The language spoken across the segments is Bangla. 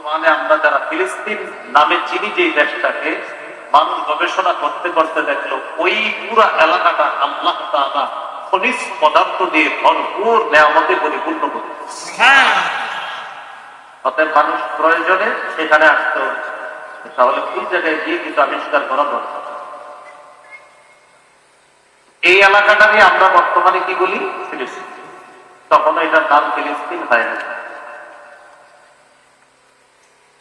বর্তমানে আমরা যারা ফিলিস্তিন নামে চিনি যে দেশটাকে, মানুষ গবেষণা করতে করতে দেখলো ওই পুরা এলাকাটা আল্লাহ তাআলা খনিজ পদার্থ দিয়ে ভরপুর নেয়ামতে পরিপূর্ণ করে। অতএব মানুষ প্রয়োজনে সেখানে আসতে হচ্ছে, তাহলে ওই জায়গায় গিয়ে কিছু আবিষ্কার করা দরকার। এই এলাকাটাকে আমরা বর্তমানে কি বলি? ফিলিস্তিন। তখন এটার নাম ফিলিস্তিন হয় না।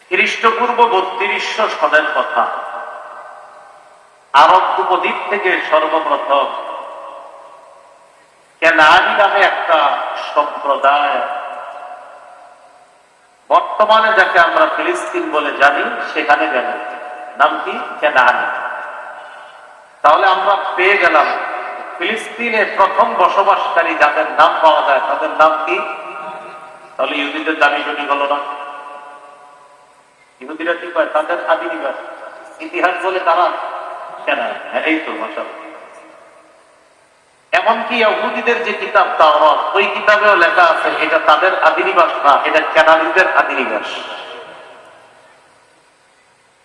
খ্রিস্টপূর্ব 3200 সনের কথা। আরব উপদ্বীপ থেকে সর্বপ্রথম কেনানি নামে একটা সম্প্রদায়, বর্তমানে যাকে আমরা ফিলিস্তিন বলে জানি, সেখানে গেল। নাম কি? কেনানি। তাহলে আমরা পেয়ে গেলাম ফিলিস্তিনে প্রথম বসবাসকারী যাদের নাম পাওয়া যায় তাদের নাম কি? তাহলে ইহুদিদের দাবি শুনি হলো না? ইহুদিরা কি পায়? তাদের আদি নিবাস। ইতিহাস বলে তারা কেন? এই তো মাশাআল্লাহ। এমনকি ইহুদিদের যে কিতাব তাওরাত, ওই কিতাবেও লেখা আছে এটা তাদের আদি নিবাস না, এটা কেনানীদের আদি নিবাস।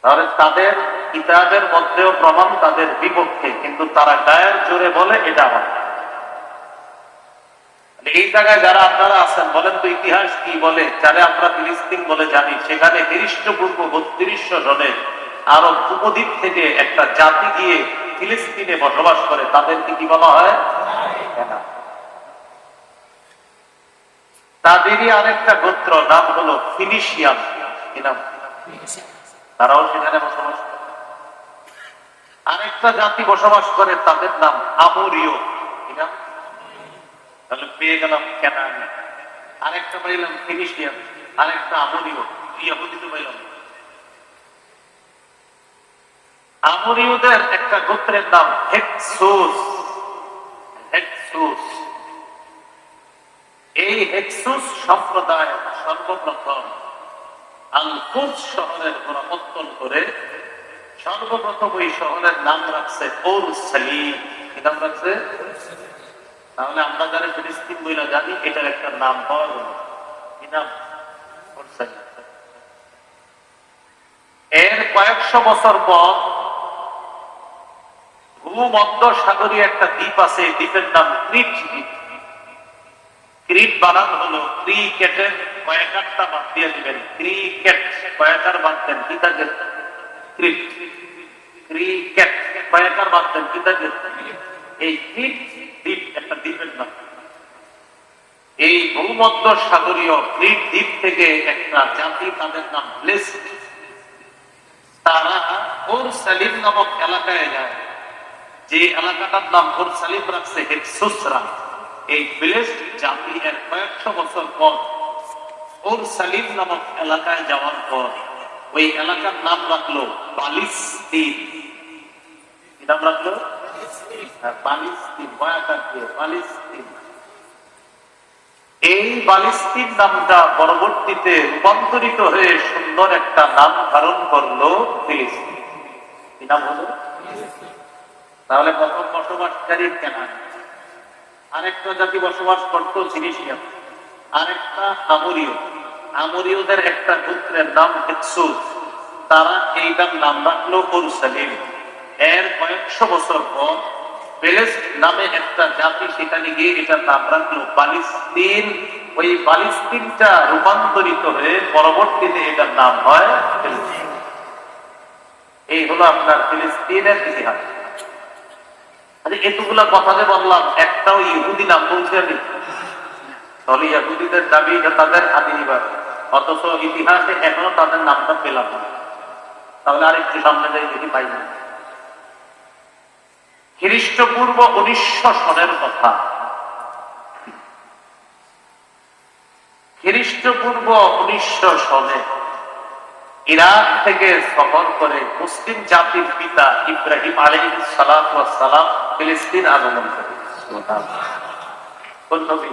তাহলে তাদের কিতাবের মধ্যেও প্রমাণ তাদের বিপক্ষে, কিন্তু তারা গায়ের জোরে বলে এটা আমার। এই জায়গায় যারা আপনারা আছেন বলেন তো ইতিহাস কি বলে? যারা আমরা ফিলিস্তিন বলে জানি, সেখানে খ্রিস্টপূর্ব 3200 সনে আরব উপদ্বীপ থেকে একটা জাতি গিয়ে ফিলিস্তিনে বসবাস করে, তাদেরকে কি বলা হয়? তাদেরই আরেকটা গোত্র নাম হলো ফিনিশিয়ান। কি নাম? তারাও সেখানে বসবাস করে। আরেকটা জাতি বসবাস করে, তাদের নাম আমোরীয়। কি নাম? তাহলে পেয়ে গেলাম কেনানি, আরেকটা পাইলাম ফিনিশিয়ান, আরেকটা আমোরীয়। ইহুদি তো পাইলাম। আমোরীয়দের একটা গোত্রের নাম হেক্সুস। হেক্সুস। এই হেক্সুস সম্প্রদায় সর্বপ্রথম আল-কুদস শহরের গোলাপত্তন করে সর্বপ্রথম ওই শহরের নাম রাখছে ওরসালিম। কি নাম রাখছে? তাহলে আমরা যারা ফিলিস্তিন বইলা জানি, এটার একটা নাম পাওয়া গেল। কি নাম? ওরসালিম। এর কয়েকশো বছর পর ভূমধ্য সাগরীয় একটা দ্বীপ আছে, দ্বীপের নাম ক্রিট দ্বীপ। ক্রিট বানান হলো ক্রিকেটের কয়েকারটা বাদ দিয়ে দিবেন। ক্রিকেট কয়েকার বাদ দেন, কি থাকে? ক্রিট। ক্রিকেট কয়েকার বাদ দেন, কি থাকে? এই ক্রিট দ্বীপ একটা দ্বীপের নাম। এই ভূমধ্য সাগরীয় ক্রিট দ্বীপ থেকে একটা জাতি, তাদের নাম ব্লেসড, তারা ওরসালিম নামক এলাকায় যায়। যে এলাকাটার নাম ওরসালিম রাখছে হেক্সুসরা। এই ব্লেসড জাতি এর কয়েকশো বছর পর ওরসালিম নামক এলাকায় যাওয়ার পর ওই এলাকার নাম রাখলো পালিস্তিন। কি নাম রাখলো? পালিস্তিন। পালিস্তিন। এই পালিস্তিন নামটা পরবর্তীতে রূপান্তরিত হয়ে সুন্দর একটা নাম ধারণ করলো ফিলিস্তিন। কি নাম হলো? তাহলে প্রথম বসবাসকারী কেনানি। আরেকটা জাতি বসবাস করতো ফিনিশিয়ান, আরেকটা আমোরীয়। আমোরীয়দের একটা গোত্রের নাম হেক্সুস, তারা এইটার নাম রাখলো ওরসালিম। এর কয়েকশো বছর পর পেলেস্ট নামে একটা জাতি সেখানে গিয়ে এটার নাম রাখলো পালিস্তিন। ওই পালিস্তিনটা রূপান্তরিত হয়ে পরবর্তীতে এটার নাম হয় ফিলিস্তিন। এই হলো আপনার ফিলিস্তিনের ইতিহাস। এতগুলা কথা যে বললাম, একটাও ইহুদি নাম বলছে আমি? তাহলে ইহুদিদের দাবি এটা তাদের আদি নিবাস, অথচ ইতিহাসে এখনো তাদের নামটা পেলাম না। তাহলে আরেকটু সামনে যাই, দেখি পাই না। খ্রিস্টপূর্ব 1900 সনের কথা। খ্রিস্টপূর্ব 1900 সনে ইরাক থেকে সফর করে মুসলিম জাতির পিতা ইব্রাহিম আলাইহিস সালাতু ওয়াস সালাম ফিলিস্তিন আগমন করে। কোন নবী?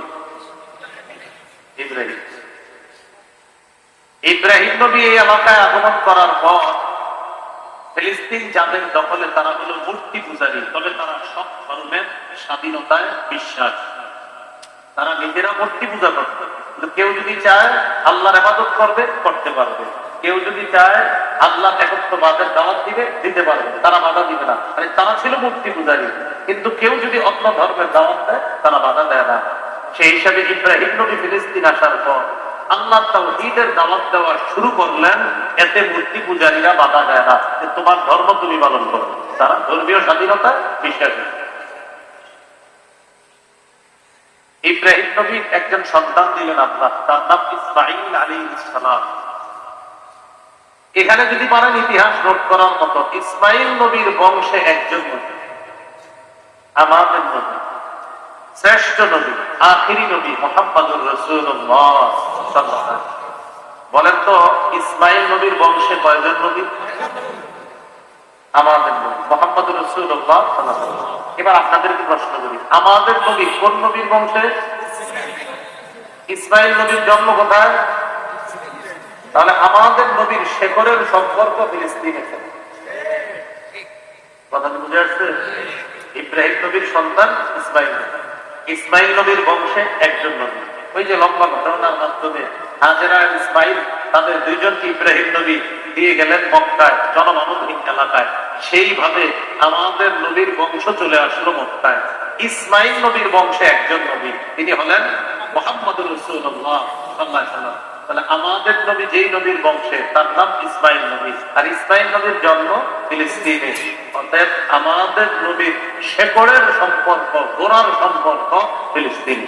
ইব্রাহিম। ইব্রাহিম নবী এই এলাকায় আগমন করার পর ফিলিস্তিন যাদের দখলে, তারা হলো মূর্তি পূজারী। তবে তারা সব ধর্মের স্বাধীনতায় বিশ্বাস। তারা নিজেরা মূর্তি পূজা করত, কিন্তু কেউ যদি চায় আল্লাহর ইবাদত করবে, করতে পারবে। কেউ যদি চায় আল্লাহ একত্ববাদের দাওয়াত দিবে, দিতে পারবে, তারা বাধা দিবে না। মানে তারা ছিল মূর্তি পূজারী, কিন্তু কেউ যদি অন্য ধর্মের দাওয়াত দেয় তারা বাধা দেয় না। সেই হিসাবে ইব্রাহিম নবী ফিলিস্তিন আসার পর আল্লাহ তাওহীদের দাওয়াত দেওয়া শুরু করলেন, এতে মূর্তি পূজারীরা বাধা দেয় না যে তোমার ধর্ম তুমি পালন করো। তারা ধর্মীয় স্বাধীনতা বিশ্বাস করে। ইব্রাহিম নবীর একজন সন্তান দিলেন আল্লাহ, তার নাম ইসমাঈল আলাইহিস সালাম। এখানে যদি পারেন ইতিহাস নোট করার মতো, ইসমাঈল নবীর বংশে একজন নবী, আমাদের নবী, শ্রেষ্ঠ নবী, আখিরি নবী মুহাম্মদুর রাসূলুল্লাহ সাল্লাল্লাহু আলাইহি ওয়াসাল্লাম। বলেন তো ইসমাঈল নবীর বংশে কয়জন নবী? আমাদের নবী মুহাম্মদুর রাসূলুল্লাহ সাল্লাল্লাহু আলাইহি ওয়াসাল্লাম। এবার আপনাদেরকে প্রশ্ন করি, আমাদের নবী কোন নবীর বংশে? ইসমাঈল নবীর জন্ম কোথায়? তাহলে আমাদের নবীর শেকড়ের সম্পর্ক ফিলিস্তিনের সাথে। কথা কি বুঝে আসছে? ইব্রাহিম নবীর সন্তান ইসমাঈল, ইসমাঈল নবীর বংশে একজন নবী। ওই যে লম্বা ঘটনার মাধ্যমে হাজেরা আর ইসমাঈল তাদের দুইজনকে ইব্রাহিম নবী দিয়ে গেলেন মক্কায়, জনমানবহীন এলাকায়। সেইভাবে আমাদের নবীর বংশ চলে আসলো মক্কায়। ইসমাঈল নবীর বংশে একজন নবী, তিনি হলেন মুহাম্মদুর রাসূলুল্লাহ সাল্লাল্লাহু আলাইহি ওয়াসাল্লাম। তাহলে আমাদের নবী যেই নবীর বংশে, তার নাম ইসমাঈল নবী, আর ইসমাঈল নবীর জন্ম ফিলিস্তিনে। অতএব আমাদের নবীর শেকড়ের সম্পর্ক, গোড়ার সম্পর্ক ফিলিস্তিন।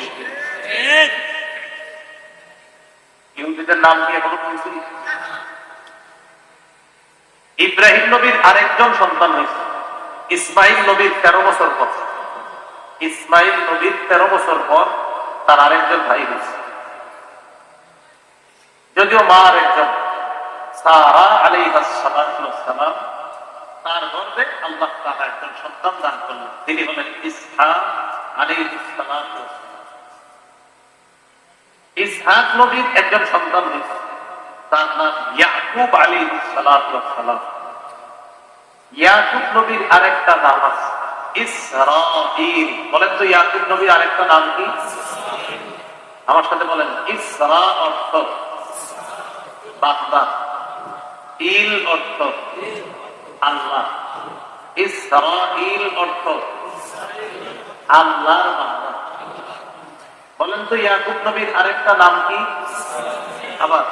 ইহুদিদের নাম কি এখনো বলছি? ইব্রাহিম নবীর আরেকজন সন্তান হয়েছে ইসমাঈল নবীর 13 বছর পর। ইসমাঈল নবীর 13 বছর পর তার আরেকজন ভাই হয়েছে, যদিও মা আরেকজন, সারা আলাইহিস সালাম। তার গর্ভে আল্লাহ তাআলা একজন সন্তান দান করলেন, তিনি হলেন ইসহাক আলাইহিস সালাম। ইসহাক নবীর একজন সন্তান হয়েছে, তার নাম ইয়াকুব আলাইহিস সালাম। ইয়াকুব নবীর আরেকটা নাম আছে ইসরাঈল। বলেন তো ইয়াকুব নবীর আরেকটা নাম কি? আমার সাথে বলেন, ইসরা অর্থ বান্দা, ইল অর্থ আল্লাহ, ইসরাঈল অর্থ আল্লাহর বান্দা। বলেন তো ইয়াকুব নবীর আরেকটা নাম কি? আবার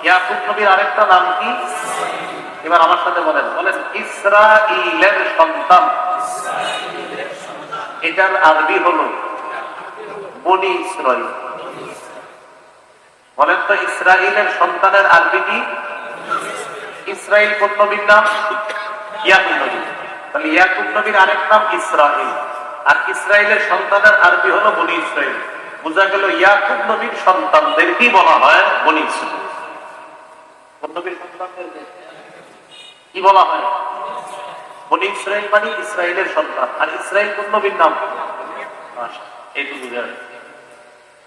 ইয়াকুব নবীর আরেকটা নাম কি? এবার আমার সাথে বলেন, বলেন ইসরাঈলের সন্তান। এটার আরবি হলো বনি ইসরাঈল। বলেন তো ইসরাঈলের সন্তানের আরবি কি? ইসরাঈল কোন নবীর নাম? ইয়াকুব নবী। তাহলে ইয়াকুব নবীর আরেক নাম ইসরাঈল, আর ইসরাঈলের সন্তানের আরবি হলো বনি ইসরাঈল। বোঝা গেল ইয়াকুব নবীর সন্তানদের কি বলা হয়? বনি ইসরাঈল। কোন নবীর সন্তানদের কি বলা হয়? বনি ইসরাঈল মানে ইসরাঈলের সন্তান। আর ইসরাঈল কোন নবীর নাম? এইটুকু বুঝা যায়।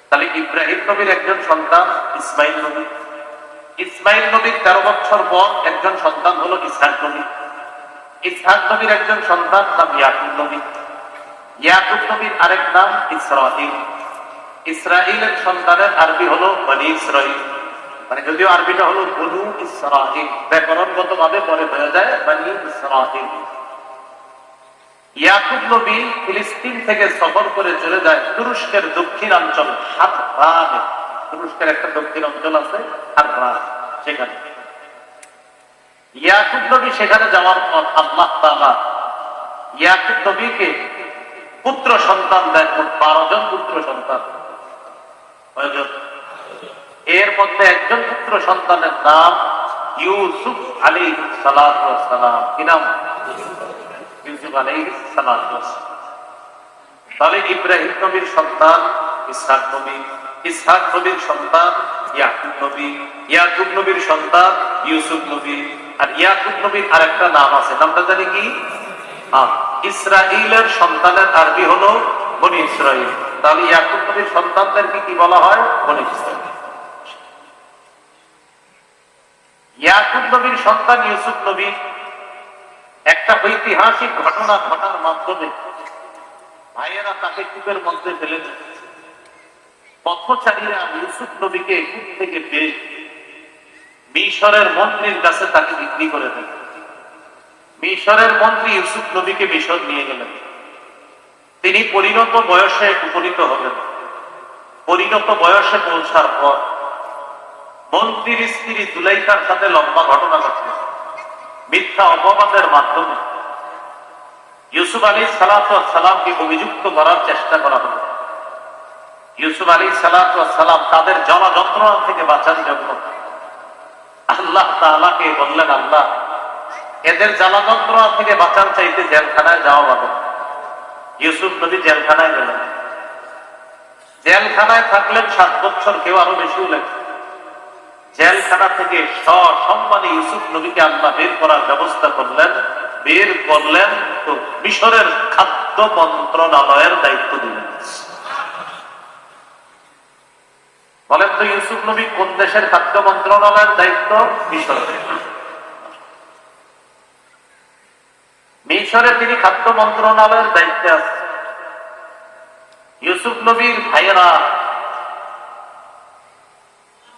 তাহলে ইব্রাহিম নবীর একজন সন্তান ইসমাঈল নবী। ইসমাঈল নবীর 13 বছর পর একজন সন্তান হলো ইসহাক নবী। ইসহাক নবীর একজন সন্তান নাম ইয়াকুব নবী। ইয়াকুব নবীর আরেক নাম ইসরাঈল। ইসরাঈলের সন্তানের আরবি হলো বনি ইসরাঈল। মানে যদিও আরবিটা হলো বনু ইসরাঈল, ব্যাকরণগত ভাবে পরে হয়ে যায় বনি ইসরাঈল। ইয়াকুব নবী ফিলিস্তিন থেকে সফর করে চলে যায় তুরস্কের দক্ষিণাঞ্চল হাররানে। তুরস্কের একটা দক্ষিণ অঞ্চল আছে হাররা, সেখানে ইয়াকুব নবী সেখানে যাওয়ার পর আল্লাহ তাআলা ইয়াকুব নবীকে পুত্র সন্তান দেন, 12 জন পুত্র সন্তান। এর মধ্যে একজন পুত্র সন্তানের নাম ইউসুফ আলাইহিস সালাম। কি নাম? ইউসুফ আলাইহিস সালাম। তাহলে ইব্রাহিম নবীর সন্তান ইসহাক নবী, ইসহাক নবীর সন্তান ইয়াকুব নবী, ইয়াকুব নবীর সন্তান ইউসুফ নবী। আর ইয়াকুব নবীর আরেকটা নাম আছে, নামটা জানি কি? ইসরাঈলের সন্তানের আরবি হলো বনি ইসরাঈল। তাহলে ইয়াকুব নবীর সন্তানদেরকে কি বলা হয়? বনি ইসরাঈল। ইয়াকুব নবীর সন্তান ইউসুফ নবী একটা ঐতিহাসিক ঘটনা ঘটার মাধ্যমে ভাইয়েরা তাকে কূপের মধ্যে ফেলে দিয়েছে। পথচারীরা ইউসুফ নবীকে কূপ থেকে পেয়ে মিশরের মন্ত্রীর কাছে তাকে বিক্রি করে দেন। মিশরের মন্ত্রী ইউসুফ নবীকে মিশর নিয়ে গেলেন। তিনি পরিণত বয়সে উপনীত হলেন। পরিণত বয়সে পৌঁছার পর মন্ত্রীর স্ত্রী জুলাইখার সাথে লম্বা ঘটনা ঘটল। মিথ্যা অপবাদের মাধ্যমে ইউসুফ আলাইহিস সালামকে অভিযুক্ত করার চেষ্টা করা হল। ইউসুফ আলাইহিস সালাম তাদের জ্বালা যন্ত্রণা থেকে বাঁচার জন্য আল্লাহ তাআলাকে বললেন, আল্লাহ, এদের জ্বালা যন্ত্রণা থেকে বাঁচার চাইতে জেলখানায় যাওয়া ভালো। ইউসুফ নবী জেলখানায় গেলেন। জেলখানায় থাকলেন 7 বছর, কেউ আরো বেশিও লেখে। জেলখানা থেকে সসম্মানে ইউসুফ নবীকে আল্লাহ বের করার ব্যবস্থা করলেন। বের করলেন তো মিশরের খাদ্য মন্ত্রণালয়ের দায়িত্ব দিলেন। বলেন তো ইউসুফ নবী কোন দেশের খাদ্য মন্ত্রণালয়ের দায়িত্ব? মিশরের। মিশরে তিনি খাদ্য মন্ত্রণালয়ের দায়িত্বে আছেন। ইউসুফ নবীর ভাইয়েরা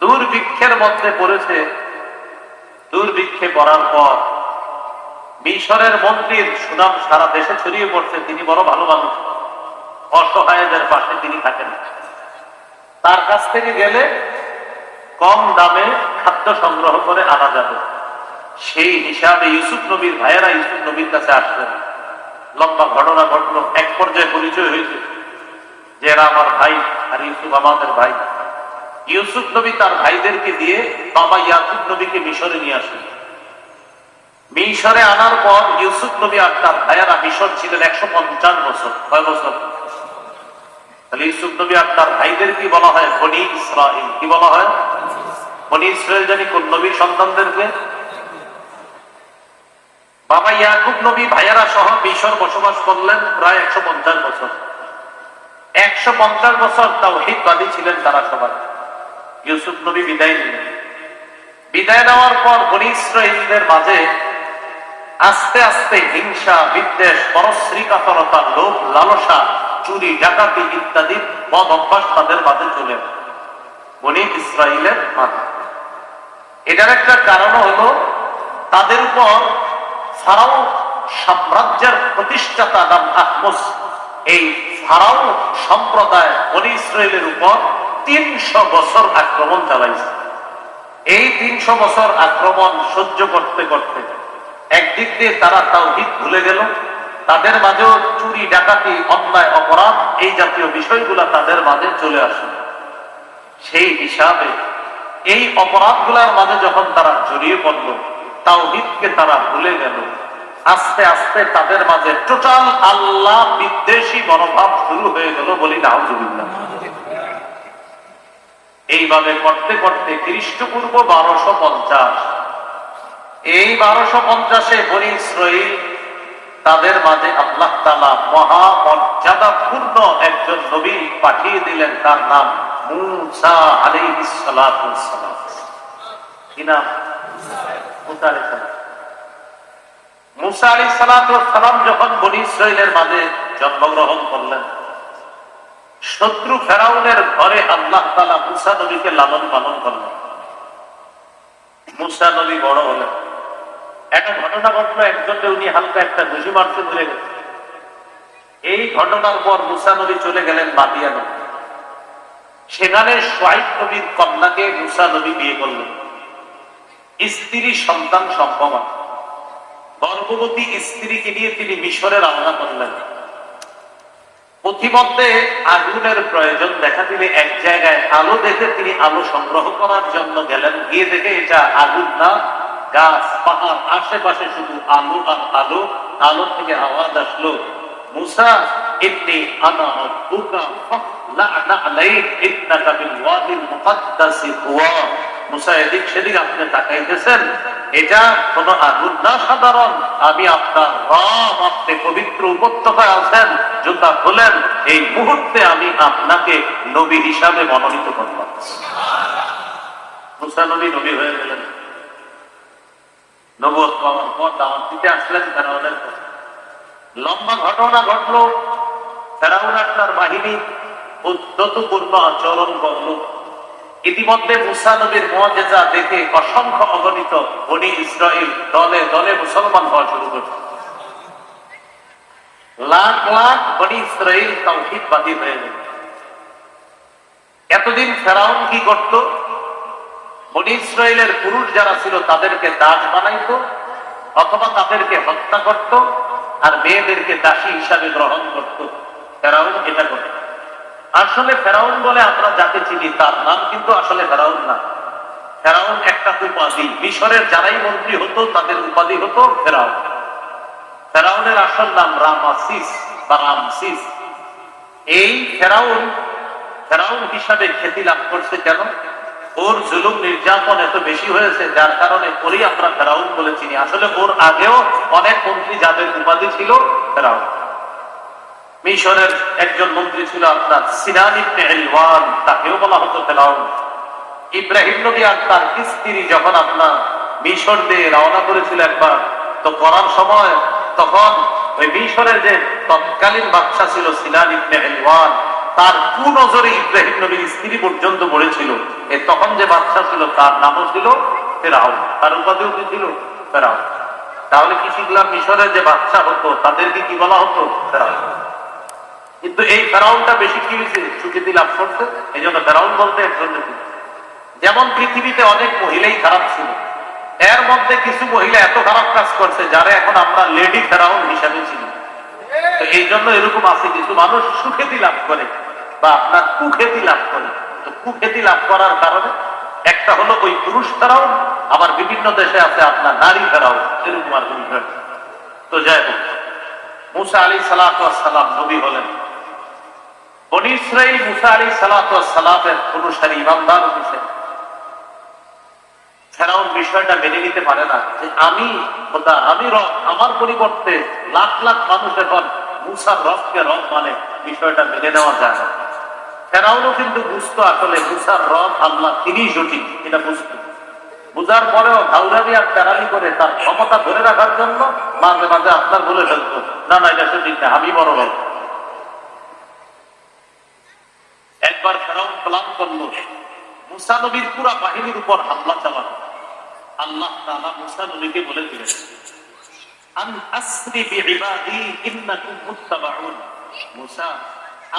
দুর্ভিক্ষের মধ্যে পড়েছে। দুর্ভিক্ষে পড়ার পর মিশরের মন্ত্রীর সুনাম সারা দেশে ছড়িয়ে পড়ছে, তিনি বড় ভালো মানুষ, অসহায়দের পাশে তিনি থাকেন। তার কাছ থেকে গেলে কম দামে খাদ্য সংগ্রহ করে আনা যাবে, সেই হিসাবে ইউসুফ নবীর ভাইয়েরা ইউসুফ নবীর কাছে আসলেন। লম্বা ঘটনা ঘটল। এক পর্যায়ে পরিচয় হয়েছে যে এরা আমার ভাই আর ইউসুফ আমাদের ভাই। ইউসুফ নবী তার ভাইদেরকে দিয়ে বাবা ইয়াকুব নবীকে মিশরে নিয়ে আসেন। মিশরে আনার পর ইউসুফ নবী আর তার ভাইয়েরা মিশর ছিলেন 150 বছর। কয় বছর? তাহলে ইউসুফ নবী আর তার ভাইদের কি বলা হয়? বনি ইসরাইল। কি বলা হয়? বনি ইসরাইল। জানি কোন নবীর সন্তানদেরকে? বাবা ইয়াকুব নবী ভাইয়েরা সহ মিশর বসবাস করলেন প্রায় 150 বছর। 150 বছর তাওহীদবাদী ছিলেন তারা সবাই। ইউসুফ নবী বিদায় নিলেন। বিদায় নেওয়ার পর বনি ইসরাইলদের মাঝে আস্তে আস্তে হিংসা, বিদ্বেষ, পরশ্রীকাতরতা, লোভ, লালসা, চুরি, ডাকাতি ইত্যাদি বদ অভ্যাস তাদের মাঝে চলে এলো বনি ইসরাইলের মাঝে। এটার একটা কারণ হলো তাদের উপর ফারাও সাম্রাজ্যের প্রতিষ্ঠাতা নাম আহমস, এই ফারাও সম্প্রদায় বনি ইসরাইলের উপর 300 বছর আক্রমণ চালাইছে। এই 300 বছর আক্রমণ সহ্য করতে করতে একদিক দিয়ে তারা তাওহীদ ভুলে গেল। তাদের মাঝেও চুরি, ডাকাতি, অন্যায়, অপরাধ এই জাতীয় বিষয়গুলো তাদের মাঝে চলে আসে। সেই হিসাবে এই অপরাধগুলোর মাঝে যখন তারা জড়িয়ে পড়ল, তাওহীদকে তারা ভুলে গেল। আস্তে আস্তে তাদের মাঝে টোটাল আল্লাহ বিদ্বেষী মনোভাব শুরু হয়ে গেল, বলি নাউজুবিল্লাহ। এইভাবে করতে করতে খ্রিস্টপূর্ব 1250, এই 1250-এ বনি ইসরাইল তাদের মাঝে আল্লাহ তাআলা মহামর্যাদাপূর্ণ একজন নবী পাঠিয়ে দিলেন, তার নাম মূসা আলাইহিস সালাতু ওয়াস সালাম। কি নাম? মূসা আলাইহিস সালাম। মূসা আলাইহিস সালাতু ওয়াস সালাম যখন বনি ইসরাইলের মাঝে জন্মগ্রহণ করলেন, শত্রু ফেরাউনের ঘরে আল্লাহ তাআলা মূসা নবীকে লালন পালন করলেন। মূসা নবী বড় হলেন। একটা ঘটনা ঘটলো, একজনকে উনি হালকা একটা ঘুষি মারতে ভুলে গেছে। এই ঘটনার পর মূসা নবী চলে গেলেন মাদিয়ানে। সেখানে শুআয়ব নবীর কন্যাকে মূসা নবী বিয়ে করলেন। স্ত্রী সন্তান সম্ভব, গর্ভবতী স্ত্রীকে নিয়ে তিনি মিশরে রওনা করলেন। পথিমধ্যে আগুনের প্রয়োজন দেখা দিলে এক জায়গায় আলো দেখে তিনি আলো সংগ্রহ করার জন্য গেলেন। গিয়ে দেখে এটা আগুন না, গাছ, পাহাড়, আশেপাশে শুধু আলো আর আলো। আলো থেকে আওয়াজ আসলো, মূসা ইন্নী আনা রাব্বুকা ফাখলা'না আলাইক ইন্নাকা বিল ওয়াদিল মুকাদ্দাসি তুওয়া। মূসা এদিক সেদিক আপনি তাকাইতেছেন, এটা কোনো আগুন না সাধারণ, আমি আপনার রব, আপনি পবিত্র উপত্যকায় আছেন, জুতা খোলেন, এই মুহূর্তে আমি আপনাকে নবী হিসাবে মনোনীত করলাম। মূসা নবী নবী হয়ে গেলেন। নবুয়ত পাওয়ার পর দাওয়াত দিতে আসলেন ফেরাউনের কাছে। লম্বা ঘটনা ঘটলো। ফেরাউন আর তার বাহিনী উদ্ধতপূর্ণ আচরণ করল। ইতিমধ্যে মুসা নবীর মুআজিজা দেখে অসংখ্য অগণিত বনি ইসরাইল দলে দলে মুসলমান হওয়া শুরু করল। লাখ লাখ বনি ইসরাইল তাওহীদবাদী হয়ে গেল। এতদিন ফেরাউন কি করত? বনি ইসরাইলের পুরুষ যারা ছিল তাদেরকে দাস বানাইতো অথবা তাদেরকে হত্যা করত আর মেয়েদেরকে দাসী হিসাবে গ্রহণ করত। ফেরাউন এটা করত। আসলে ফেরাউন বলে আমরা যাকে চিনি তার নাম কিন্তু আসলে ফেরাউন না। ফেরাউন একটা উপাধি। মিশরের যারাই মন্ত্রী হতো তাদের উপাধি হতো ফেরাউন। ফেরাউনের আসল নাম রামাসিস বা রামসিস। এই ফেরাউন ফেরাউন হিসাবে খ্যাতি লাভ করছে কেন? ওর জুলুম নির্যাতন এত বেশি হয়েছে যার কারণে ওরই আমরা ফেরাউন বলে চিনি। আসলে ওর আগেও অনেক মন্ত্রী যাদের উপাধি ছিল ফেরাউন। মিশরের একজন মন্ত্রী ছিল আপনার সিনান ইবনে ইলওয়ান, তাকেও বলা হতো ফেরাউন। ইব্রাহিম নবী আর তার স্ত্রী যখন আপনার মিশর দিয়ে রওনা করেছিল একবার, তো করার সময় তখন ওই মিশরের যে তৎকালীন বাদশা ছিল সিনান ইবনে ইলওয়ান, তার কুনজরে ইব্রাহিম নবীর স্ত্রী পর্যন্ত মরেছিল। তখন যে বাদশা ছিল তার নামও ছিল ফেরাউন, তার উপাধিও কি ছিল? ফেরাউন। তাহলে কি শিখলাম? মিশরের যে বাদশা হতো তাদেরকে কি বলা হতো? ফেরাউন। কিন্তু এই ফেরাউনটা বেশি কি হয়েছে? সুখ্যাতি লাভ করছে, এই জন্য ফেরাউন বলতে একজন। যেমন পৃথিবীতে অনেক মহিলাই খারাপ ছিল, এর মধ্যে কিছু মহিলা এত খারাপ কাজ করছে যারা এখন আমরা লেডি ফেরাউন হিসাবে চিনি। তো এই জন্য এরকম আছে কিছু মানুষ সুখ্যাতি লাভ করে বা আপনার কুখ্যাতি লাভ করে। তো কুখ্যাতি লাভ করার কারণে একটা হলো ওই পুরুষ ফেরাউন, আবার বিভিন্ন দেশে আছে আপনার নারী ফেরাউন, এরকম আর বিষয়। তো যাই হোক, মুসা আলাইহিস সালাতু ওয়াস সালাম নবী হলেন। বনী ইসরাইল মুসা আলাইহিস সালাতু ওয়াস সালামের অনুসারী ইমানদার হয়েছে। ফেরাউন বিষয়টা মেনে নিতে পারে না যে আমি খোদা, আমি রব, আমার পরিবর্তে লাখ লাখ মানুষ এখন মুসার রবকে রব মানে, বিষয়টা মেনে নেওয়া যায় না। ফেরাউনও কিন্তু বুঝতো আসলে মুসার রব আল্লাহ, তিনি সঠিক, এটা বুঝতো। বুঝার পরেও ঘাউরানি আর প্যারালি করে তার ক্ষমতা ধরে রাখার জন্য মাঝে মাঝে আপনার বলে ফেলতো, না না এটা সঠিক না, আমি বড় রব। একবার ফেরাউন প্ল্যান করলো মুসা নবীর পুরা বাহিনীর উপর হামলা চালানো। আল্লাহ তাআলা মুসা নবীকে বলে দিলেন, আন আসরি বিইবাদি ইন্নাকুম মুত্তাবাউন। মুসা,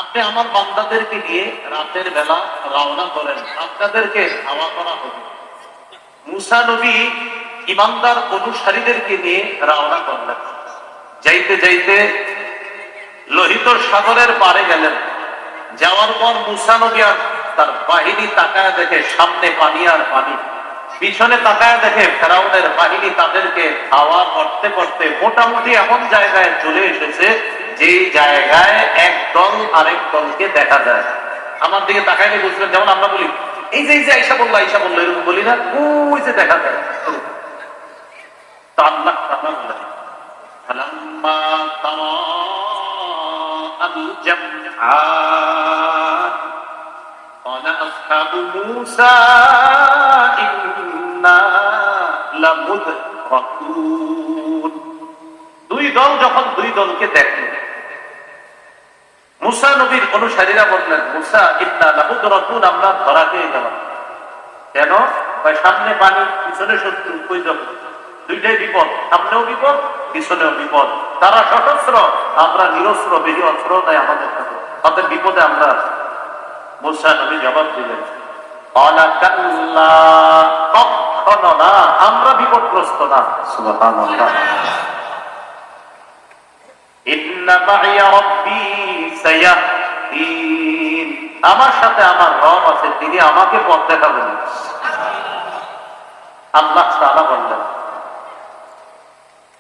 আপনি আমার বান্দাদেরকে নিয়ে রাতের বেলা রওনা করেন, আপনাদেরকে ধাওয়া করা হবে। মুসা নবী ইমানদার অনুসারীদেরকে নিয়ে রওনা করলেন। যাইতে যাইতে লোহিত সাগরের পারে গেলেন। যাওয়ার পর মুসা নবী আর তার বাহিনী তাকায় দেখে সামনে পানি আর পানি, পিছনে তাকায় দেখে ফেরাউনের বাহিনী তাদেরকে ধাওয়া করতে করতে মোটামুটি এমন জায়গায় চলে এসেছে যে জায়গায় এক দল আরেক দলকে দেখা যায়। আমার দিকে তাকাইলে বুঝলেন, যেমন আমরা বলি এই যে আইসা বললো এরকম বলি না, ওই যে দেখা যায়। তো আল্লাহ তাআলা বলেন, ফালাম্মা তারাআল জামআন ক্বালা আসহাবু মূসা ইন্না লামুদরাকুন। দুই দল যখন দুই দলকে দেখল, মুসা নবীর অনুসারীরা বললেন, মুসা ইন্না লামুদরাকুন, আমরা ধরা খেয়ে গেলাম। কেন? সামনে পানি, পিছনে শত্রু, কই যাব? দুইটাই বিপদ, সামনেও বিপদ, পিছনেও বিপদ। তারা সশস্ত্র, আমরা নিরস্ত্র, বেশি অস্ত্র নাই আমাদের কাছে, তাদের বিপদে আমরা। মুসা নবী জবাব দিলেন, কখনো না, আমরা বিপদগ্রস্ত না। সুবহানাল্লাহ। ইন্না মাইয়া রাব্বী সায়াহদিন, আমার সাথে আমার রব আছে, তিনি আমাকে পথ দেখাবেন। আল্লাহ তাআলা বললেন,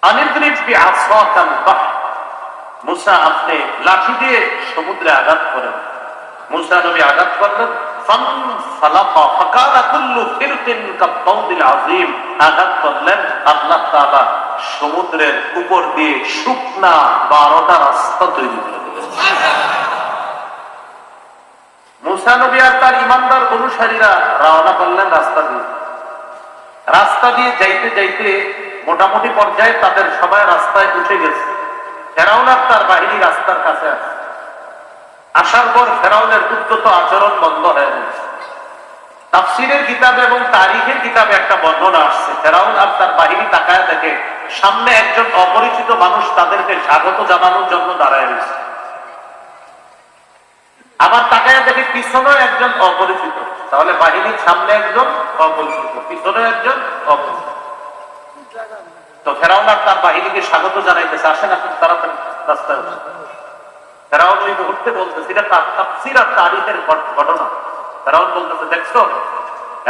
আনিদ্রিব বিআসাকাল বাহর, মুসা আপনি লাঠি দিয়ে সমুদ্রে আঘাত করেন। মুসা নবী আঘাত করলেন, ফানফালাকা ফাকানা কুল্লু ফিরকিন কাত-তাউদিল আযীম, আঘাত করলেন, আল্লাহ তাআলা সমুদ্রের উপর দিয়ে শুকনা 12টা রাস্তা তৈরি করে দিলেন। মুসা নবী আর তার ইমানদার অনুসারীরা রওনা করলেন রাস্তা দিয়ে যাইতে যাইতে মোটামুটি পর্যায়ে তাদের সবাই রাস্তায় উঠে গেছে। ফেরাউন আর তার বাহিনী রাস্তার কাছে আছে। আসার পর ফেরাউনের উদ্যত আচরণ বন্ধ হয়ে গেছে। তাফসীরের কিতাবে এবং তারিখের কিতাবে একটা বর্ণনা আসছে, ফেরাউন আর তার বাহিনী তাকায় দেখে সামনে একজন অপরিচিত মানুষ তাদেরকে স্বাগত জানানোর জন্য দাঁড়ায় রয়েছে। আবার তাকায় দেখে পিছনেও একজন অপরিচিত, তাহলে বাহিনীর সামনে একজন অপরিচিত, পিছনে একজন অপরিচিত। তো ফেরাউন আর তার বাহিনীকে স্বাগত জানাইতেছে, আসেন এখন তাড়াতাড়ি রাস্তায়। ফেরাউন ওই মুহূর্তে বলতেছে, এটা তাফসীর আর তারিখের ঘটনা। ফেরাউন বলতেছে, দেখছো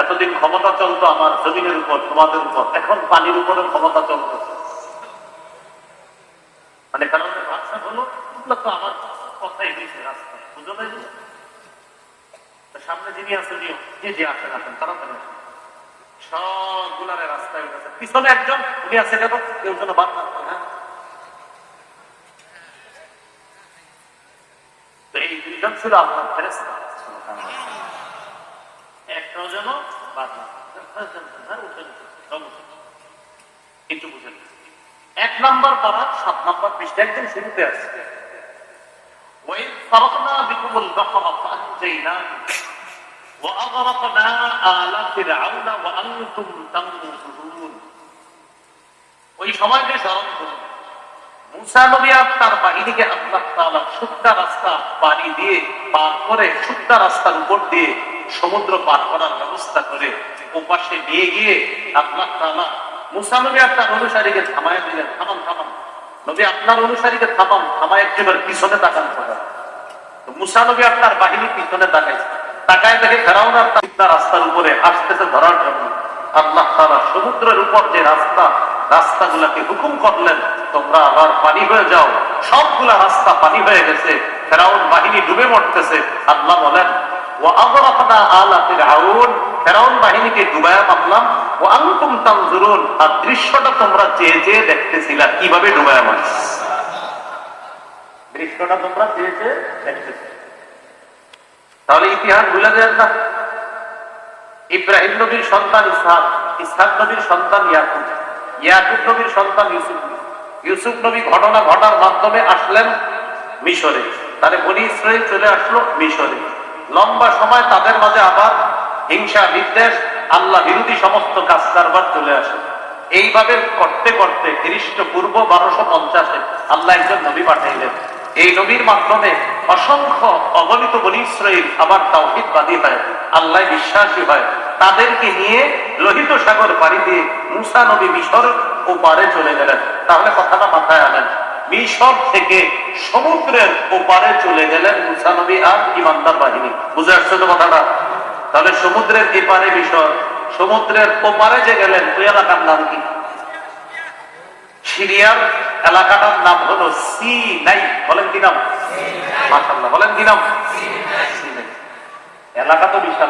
এতদিন ক্ষমতা চলতো আমার জমিনের উপর, তোমাদের উপর, এখন পানির উপরে ক্ষমতা চলতেছে। মানে ফেরাউনের ভাষা হলো তো আমার কথাই হয়েছে রাস্তা, বুঝো নাই? সামনে যিনি আছেন, যে আসেন আসেন তাড়াতাড়ি আসেন, সবগুলারে রাস্তায় উঠেছে। পিছনে একজন উনি আছে, কেউ যেন বাদ না করে। হ্যাঁ, তো এই দুইজন ছিল আল্লাহর ফেরেশতা, একটাও যেন বাদ না। একটু বুঝেন, 1 নম্বর পারা 7 নম্বর পৃষ্ঠা একদম শুরুতে আছে, وَإِذْ فَرَقْنَا بِكُمُ الْبَحْرَ فَأَنْجَيْنَاكُمْ وَأَغْرَقْنَا آلَ فِرْعَوْنَ وَأَنْتُمْ تَنظُرُونَ। ওই সময়কে স্মরণ করুন, মুসা নবী আর তার বাহিনীকে আল্লাহ তাআলা শুকনা রাস্তা পানি দিয়ে পার করে, শুকনা রাস্তার উপর দিয়ে সমুদ্র পার করার ব্যবস্থা করে ওপাশে নিয়ে গিয়ে আল্লাহ তাআলা মুসা নবী আর তার অনুসারীকে থামায় দিলেন। থামান থামান নবী, আপনার অনুসারীকে থামান, থামায় একেবারে পিছনে তাকান কথা। তো মুসা নবী আর তার বাহিনী পিছনে তাকাইছে, তাকায় দেখে ফেরাউন আর তার রাস্তার উপরে আসতেছে ধরার জন্য। আল্লাহ তাআলা সমুদ্রের উপর যে রাস্তাগুলাকে হুকুম করলেন, তোমরা আবার পানি হয়ে যাও। সবগুলা রাস্তা পানি হয়ে গেছে, ফেরাউন বাহিনী ডুবে মরতেছে। আল্লাহ বলেন, ওয়াগরাকনা আলা ফিরআউন, ফেরাউন বাহিনীকে ডুবায়া মারলাম। ওয়া আনতুম তানজুরুন, আর দৃশ্যটা তোমরা চেয়ে চেয়ে দেখতেছিলা কিভাবে ডুবায়া মারছে। দৃশ্যটা তোমরা চেয়ে চেয়ে দেখতেছিলে। তাহলে ইতিহাস ভুলে যায় না। ইব্রাহিম নবীর সন্তান ইসহাক, ইসহাক নবীর সন্তান ইয়াকুব, ইয়াকুব নবীর সন্তান ইউসুফ, ইউসুফ নবী ঘটনা ঘটার মাধ্যমে আসলেন মিশরে। তাহলে বনি ইসরাইল চলে আসলো মিশরে। লম্বা সময় তাদের মাঝে আবার হিংসা, বিদ্বেষ, আল্লাহ বিরোধী সমস্ত কাজ কারবার চলে আসে। এইভাবে করতে করতে খ্রিস্টপূর্ব 1250-এ আল্লাহ একজন নবী পাঠাইলেন। এই নবীর মাধ্যমে অসংখ্য অগণিত বনি ইসরাইল আবার তাওহীদবাদী হয়, আল্লাহ বিশ্বাসী হয়। তাদেরকে নিয়ে লোহিত সাগর পাড়ি দিয়ে মুসা নবী মিশর ওপারে চলে গেলেন। তাহলে কথাটা মাথায় আনেন, মিশর থেকে সমুদ্রের ওপারে চলে গেলেন মুসা নবী আর ইমানদার বাহিনী। বুঝে আসছে তো কথাটা? তাহলে সমুদ্রের এপারে মিশর, সমুদ্রের ওপারে যে গেলেন ওই এলাকার নাম কি? সিরিয়ার এলাকাটার নাম হলো সিনাই। বলেন কি নাম? মাশাআল্লাহ, বলেন কি নাম? সিনাই। এলাকা তো বিশাল।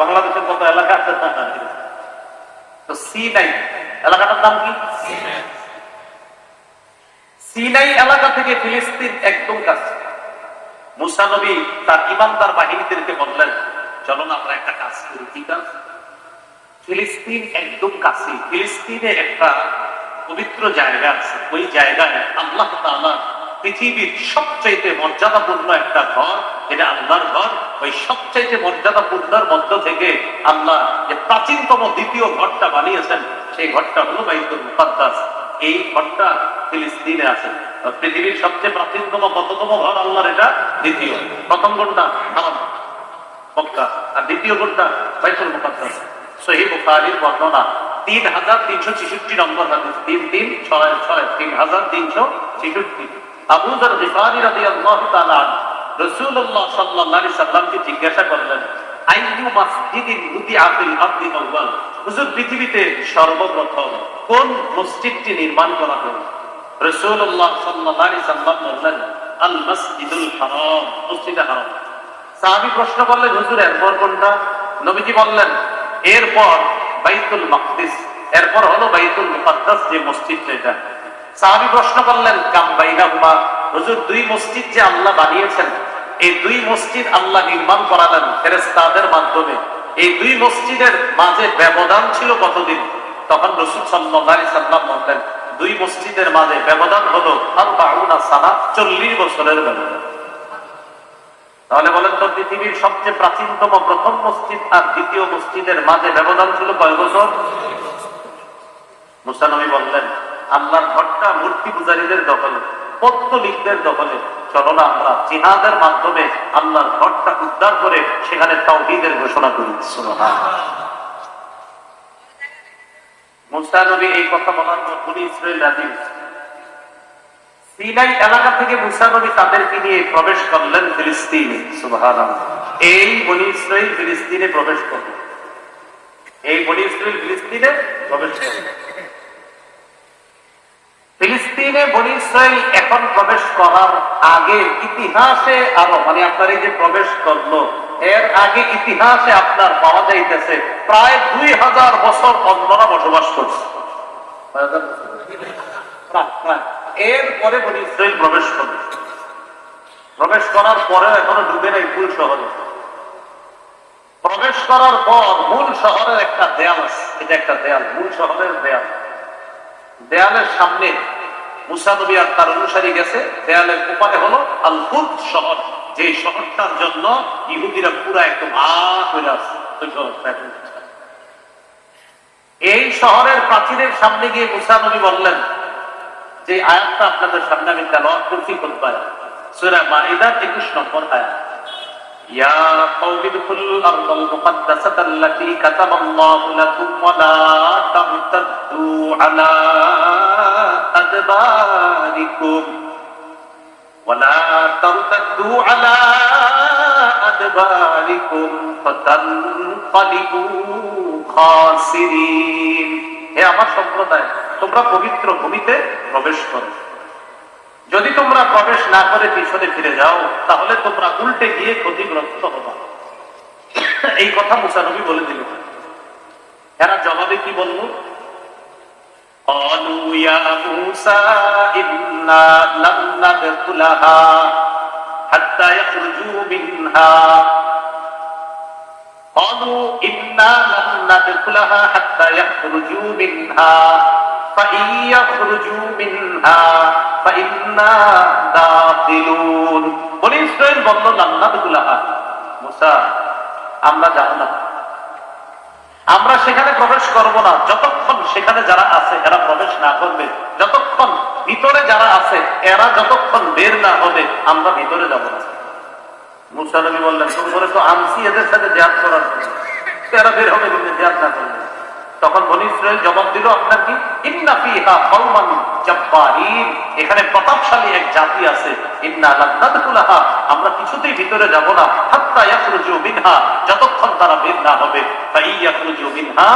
বাংলাদেশের কত এলাকা আছে? তো সিনাই এলাকাটার নাম কি? সিনাই এলাকা থেকে ফিলিস্তিন একদম কাছে। মুসা নবী তার ইমানদার বাহিনীদেরকে বললেন, চলো না আমরা একটা কাজ করি। ঠিক আছে, ফিলিস্তিন একদম কাছে। ফিলিস্তিনে একটা পবিত্র জায়গা আছে, ওই জায়গায় আল্লাহ তাআলা পৃথিবীর সবচাইতে মর্যাদাপূর্ণ একটা ঘর, এটা আল্লাহর ঘর। ওই সবচাইতে মর্যাদাপূর্ণের মধ্য থেকে আল্লাহ যে প্রাচীনতম দ্বিতীয় ঘরটা বানিয়েছেন, সেই ঘরটা হলো বাইতুল মুকাদ্দাস। এই ঘরটা ফিলিস্তিনে আছে। পৃথিবীর সবচেয়ে প্রাচীনতম কততম ঘর আল্লাহর? এটা দ্বিতীয়। প্রথম কোনটা? হারাম মক্কা। আর দ্বিতীয় কোনটা? বাইতুল মুকাদ্দাস। সহিহ বুখারীর বর্ণনা 3366 নম্বর হাদিস, 3366, 3366। আবু যর গিফারী রাদিয়াল্লাহু তাআলা রাসূলুল্লাহ সাল্লাল্লাহু আলাইহি সাল্লামকে জিজ্ঞাসা করলেন, আইয়ু মাসজিদিন উদিআ ফিল আরদি আউয়াল, হুজুর পৃথিবীতে সর্বপ্রথম কোন মসজিদটি নির্মাণ করা হলো? রাসূলুল্লাহ সাল্লাল্লাহু আলাইহি সাল্লাম বললেন, আল মসজিদুল হারাম, মসজিদে হারাম। সাহাবী প্রশ্ন করলেন, হুজুর এরপর কোনটা? নবীজি বললেন, এরপর বাইতুল মাকদিস, এরপর হলো বাইতুল মুকাদ্দাস যে মসজিদটা। এটা সাহাবী প্রশ্ন করলেন, কাম বাইনাহুমা, হুজুর দুই মসজিদ যে আল্লাহ বানিয়েছেন, এই দুই মসজিদ আল্লাহ নির্মাণ করালেন ফেরেশতাদের মাধ্যমে, এই দুই মসজিদের মাঝে ব্যবধান ছিল কতদিন? তখন রাসূল সাল্লাল্লাহু আলাইহি সাল্লাম বললেন, দুই মসজিদের মাঝে ব্যবধান হলো 40 সানা, 40 বছরের ব্যবধান। তাহলে বলেন তো, পৃথিবীর সবচেয়ে প্রাচীনতম প্রথম মসজিদ আর দ্বিতীয় মসজিদের মাঝে ব্যবধান ছিল কয় বছর? মুসা নবী বললেন, আল্লাহর ঘরটা মূর্তি পূজারীদের দখলে, পৌত্তলিকদের দখলে, চলো না আমরা জিহাদের মাধ্যমে আল্লাহর ঘরটা উদ্ধার করে সেখানে তাওহীদের ঘোষণা করি। সুবহানাল্লাহ। মুসা নবী এই কথা বলার পর বনি ইসরাইল রাজি হয়েছে। সিনাই এলাকা থেকে মুসা নবী তাদেরকে নিয়ে প্রবেশ করলেন ফিলিস্তিনে। সুবহানাল্লাহ। এই বনি ইসরাইল ফিলিস্তিনে প্রবেশ করলেন। এই বনি ইসরাইল ফিলিস্তিনে প্রবেশ করলেন। ফিলিস্তিনে বনি ইসরাইল এখন প্রবেশ করার আগে ইতিহাসে আরো, মানে আপনার এই যে প্রবেশ করলো, এর আগে ইতিহাসে আপনার পাওয়া যাইতেছে প্রায় 2000 বছর অন্যরা বসবাস করছে। এরপরে বনি ইসরাইল প্রবেশ করবে। প্রবেশ করার পরে এখনো ডুবে নাই মূল শহরে। প্রবেশ করার পর মূল শহরের একটা দেয়াল আছে, এটা একটা দেয়াল, মূল শহরের দেয়াল। দেয়ালের সামনে মুসা নবী আর তার অনুসারী গেছে। দেয়ালের ওপারে হলো আল কুদস শহর, যে শহরটার জন্য ইহুদিরা পুরা একদম হয়ে আছে। এই শহরের প্রাচীরের সামনে গিয়ে মুসা নবী বললেন, যে আয়াতটা আপনাদের সামনে আমি তেলাওয়াত করছি খুতবায়, সূরা মাইদার 21 নম্বর আয়াত, ইয়া কওমি দুখুলুল আরদাল মুকাদ্দাসাতাল্লাতী কাতাবাল্লাহু লাকুম ওয়া লা তারতাদ্দু আলা আদবারিকুম ওয়া লা তারতাদ্দু আলা আদবারিকুম ফাতানকালিবু খাসিরিন। হে আমার সম্প্রদায়, তোমরা পবিত্র ভূমিতে প্রবেশ করো। যদি তোমরা প্রবেশ না করে পিছনে ফিরে যাও, তাহলে তোমরা উল্টে গিয়ে ক্ষতিগ্রস্ত হবা। এই কথা মুসা নবী বলে দিল। এরা জবাবে কি বলল? ক্বালু ইয়া মূসা ইন্না লান নাদখুলাহা হাত্তা ইয়াখরুজু মিনহা। ক্বালু ইন্না লান নাদখুলাহা হাত্তা ইয়াখরুজু মিনহা ফাইন ইয়াখরুজু মিনহা ফাইন্না দাখিলুন। বনি ইসরাইল বলল, লান নাদখুলাহা, মূসা আমরা যাব না, আমরা সেখানে প্রবেশ করব না যতক্ষণ সেখানে যারা আছে এরা প্রবেশ না করবে, যতক্ষণ ভিতরে যারা আছে এরা যতক্ষণ বের না হবে আমরা ভিতরে যাব না। মুসা নবী বললেন, তোমরা তো আনছি এদের সাথে জিহাদ করার জন্য, এরা বের হবে কিন্তু জিহাদ না করবে। তখন বনি ইসরাইল জবাব দিল, আপনার কি? ইন্না ফিহা কওমান জাব্বারিন, এখানে প্রতাপশালী এক জাতি আছে। ইন্না লান নাদখুলাহা, আমরা কিছুতেই ভিতরে যাব না। হাত্তা ইয়াখরুজু মিনহা, যতক্ষণ তারা বের না হবে। ফাই ইয়াখরুজু মিনহা,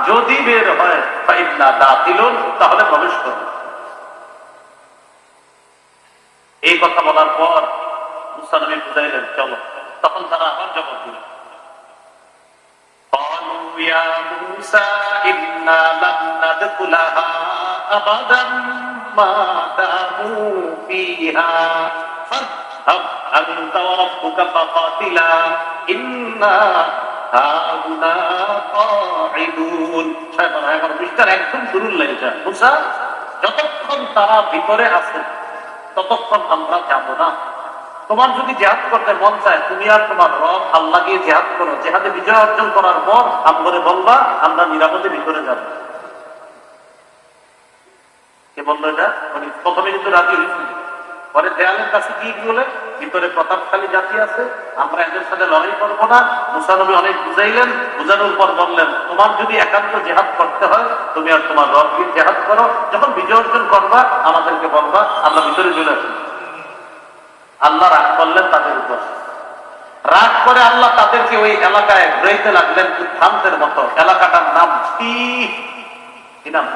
যদি বের হয় ফাইন্না দাখিলুন, তাহলে প্রবেশ করবে। এই কথা বলার পর মুসা নবী বুঝাইলেন, চলো। তখন তারা আবার জবাব দিল, قالوا يا موسى إنا لن ندخلها أبدا ما داموا فيها فاذهب أنت وربك فقاتلا إنا هاهنا قاعدون। একদম শুরুর লাইনটা, মুসা যতক্ষণ তারা ভিতরে আছে ততক্ষণ আমরা যাব না। তোমার যদি জিহাদ করতে মন চায়, তুমি আর তোমার রব আল্লাহ গিয়ে জিহাদ করো। জিহাদে বিজয় অর্জন করার পর আমরে বলবা আমরা নিরাপদে ভিতরে যাব। কে বললো এটা? মানে প্রথমে কিন্তু রাজি হয়েছিল, পরে দেয়ালের কাছে গিয়ে কি বলে, ভিতরে প্রতাপশালী জাতি আছে, আমরা এদের সাথে লড়াই করবো না। মুসা নবী অনেক বুঝাইলেন, বুঝানোর পর বললেন, তোমার যদি একান্ত জিহাদ করতে হয় তুমি আর তোমার রব গিয়ে জিহাদ করো। যখন বিজয় অর্জন করবা আমাদেরকে বলবা, আমরা ভিতরে চলে আসি। আল্লাহ রাগ করলেন তাদের উপর। রাগ করে আল্লাহ তাদেরকে ওই এলাকায় ঘুরাইতে লাগলেন উদ্ভ্রান্তের মতো। এলাকাটার নাম কি নাম?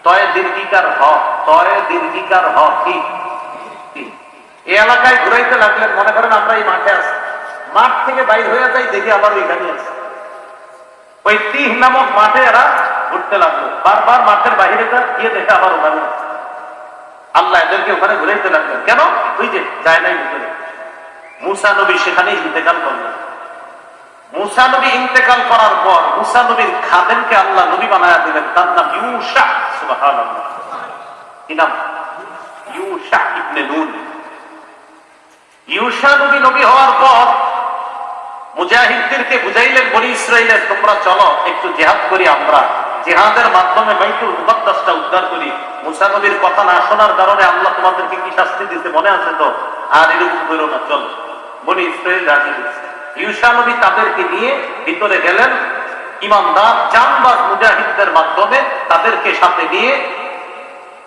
তয় দীর্ঘিকার হ, তয় দীর্ঘিকার হ, কি? এই এলাকায় ঘুরাইতে লাগলেন। মনে করেন আমরা এই মাঠে আছি, মাঠ থেকে বাইর হয়ে যাই, দেখি আবার ওইখানে আছে। ওই তিহ নামক মাঠে এরা ঘুরতে লাগলো। বারবার মাঠের বাহিরে গিয়ে দেখে আবার ওখানে আছে। আল্লাহ এদেরকে ওখানে ঘুরাইতে লাগলেন। কেন? ওই যে যায় নাই ভিতরে। মুসা নবী সেখানে ইন্তেকাল করলেন। মুসা নবী ইন্তেকাল করার পর মুসা নবীর খাদেমকে আল্লাহ নবী বানায়া দিলেন। তার নাম ইউশা। সুবহানাল্লাহ। কি নাম? ইউশা ইবনে নুন। ইউসা নবী নবী হওয়ার পর মুজাহিদদেরকে বুঝাইলেন, বনি ইসরাইলের তোমরা চলো একটু জিহাদ করি, আমরা জিহাদের মাধ্যমে বাইতুল মুকদ্দাসটা উদ্ধার করি। মুসা নবীর কথা না শোনার কারণে আল্লাহ তোমাদেরকে কি শাস্তি দিতে মনে আছে তো? আর এরকম করো না, চলো। বনি ইসরাইল রাজি হয়েছে। ইউসা নবী তাদেরকে নিয়ে ভিতরে গেলেন, ইমানদার জানবাজ মুজাহিদদের মাধ্যমে তাদেরকে সাথে নিয়ে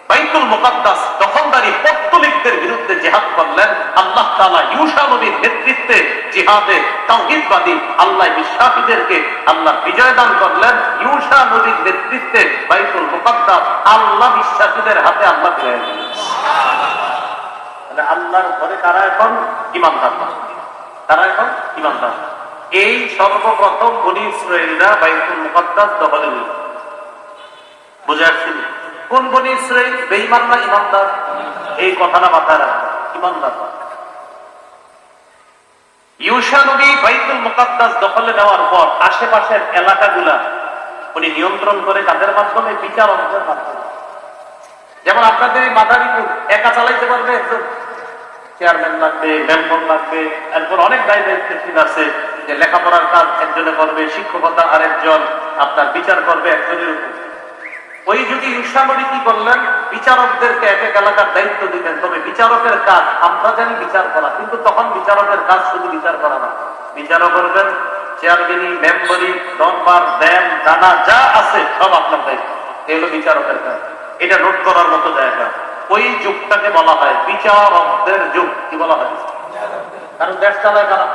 বাইতুল মুকদ্দাস দখলদারি পত্তলিকদের বিরুদ্ধে জিহাদ করলেন। আল্লাহ তাআলা ইউসা নবীর নেতৃত্বে জিহাদে তাওহীদবাদী আল্লাহ বিশ্বাসীদেরকে আল্লাহ বিজয় দান করলেন। ইউসা নবীর নেতৃত্বে বাইতুল মুকদ্দাস আল্লাহ বিশ্বাসীদের হাতে আল্লাহ ফিরিয়ে দিলেন। তাহলে আল্লাহর ঘরে কারা এখন? ঈমানদার। তারা এখন ঈমানদার। এই সর্বপ্রথম বনি ইসরাঈলরা বাইতুল মুকদ্দাস দখলে নিল। বুঝে আসছিল? কোন বনি ইসরাঈল? বেঈমান না ঈমানদার? এই কথাটা মাথায় রাখা, ঈমানদার। ইউসা নবী বাইতুল মুকদ্দাস দখলে নেওয়ার পর আশেপাশের এলাকাগুলা উনি নিয়ন্ত্রণ করে কাদের মাধ্যমে? বিচারকদের মাধ্যমে। যেমন আপনাদের এই মাদারীপুর একা চালাইতে পারবে একজন? চেয়ারম্যান লাগবে, মেম্বার লাগবে, এরপর অনেক দায় দায়িত্বশীল আছে যে লেখাপড়ার কাজ একজনে করবে, শিক্ষকতা আরেকজন, আপনার বিচার করবে একজনের উপর। ওই যুগে ইউসা নবী কি করলেন? বিচারকদেরকে এক এক এলাকার দায়িত্ব দিতেন। তবে বিচারকের কাজ আমরা জানি বিচার করা, কিন্তু তখন বিচারকের কাজ শুধু বিচার করা না, বিচারও করবেন, চেয়ারম্যানি, মেম্বরি, দরবার, দেন, জানা যা আছে সব আপনার দায়িত্ব। এই হলো বিচারকের কাজ। এটা নোট করার মতো জায়গা। ওই যুগটাকে বলা হয় বিচারকদের যুগ। কি বলা হয়? কারণ দেশ চালায় কারা?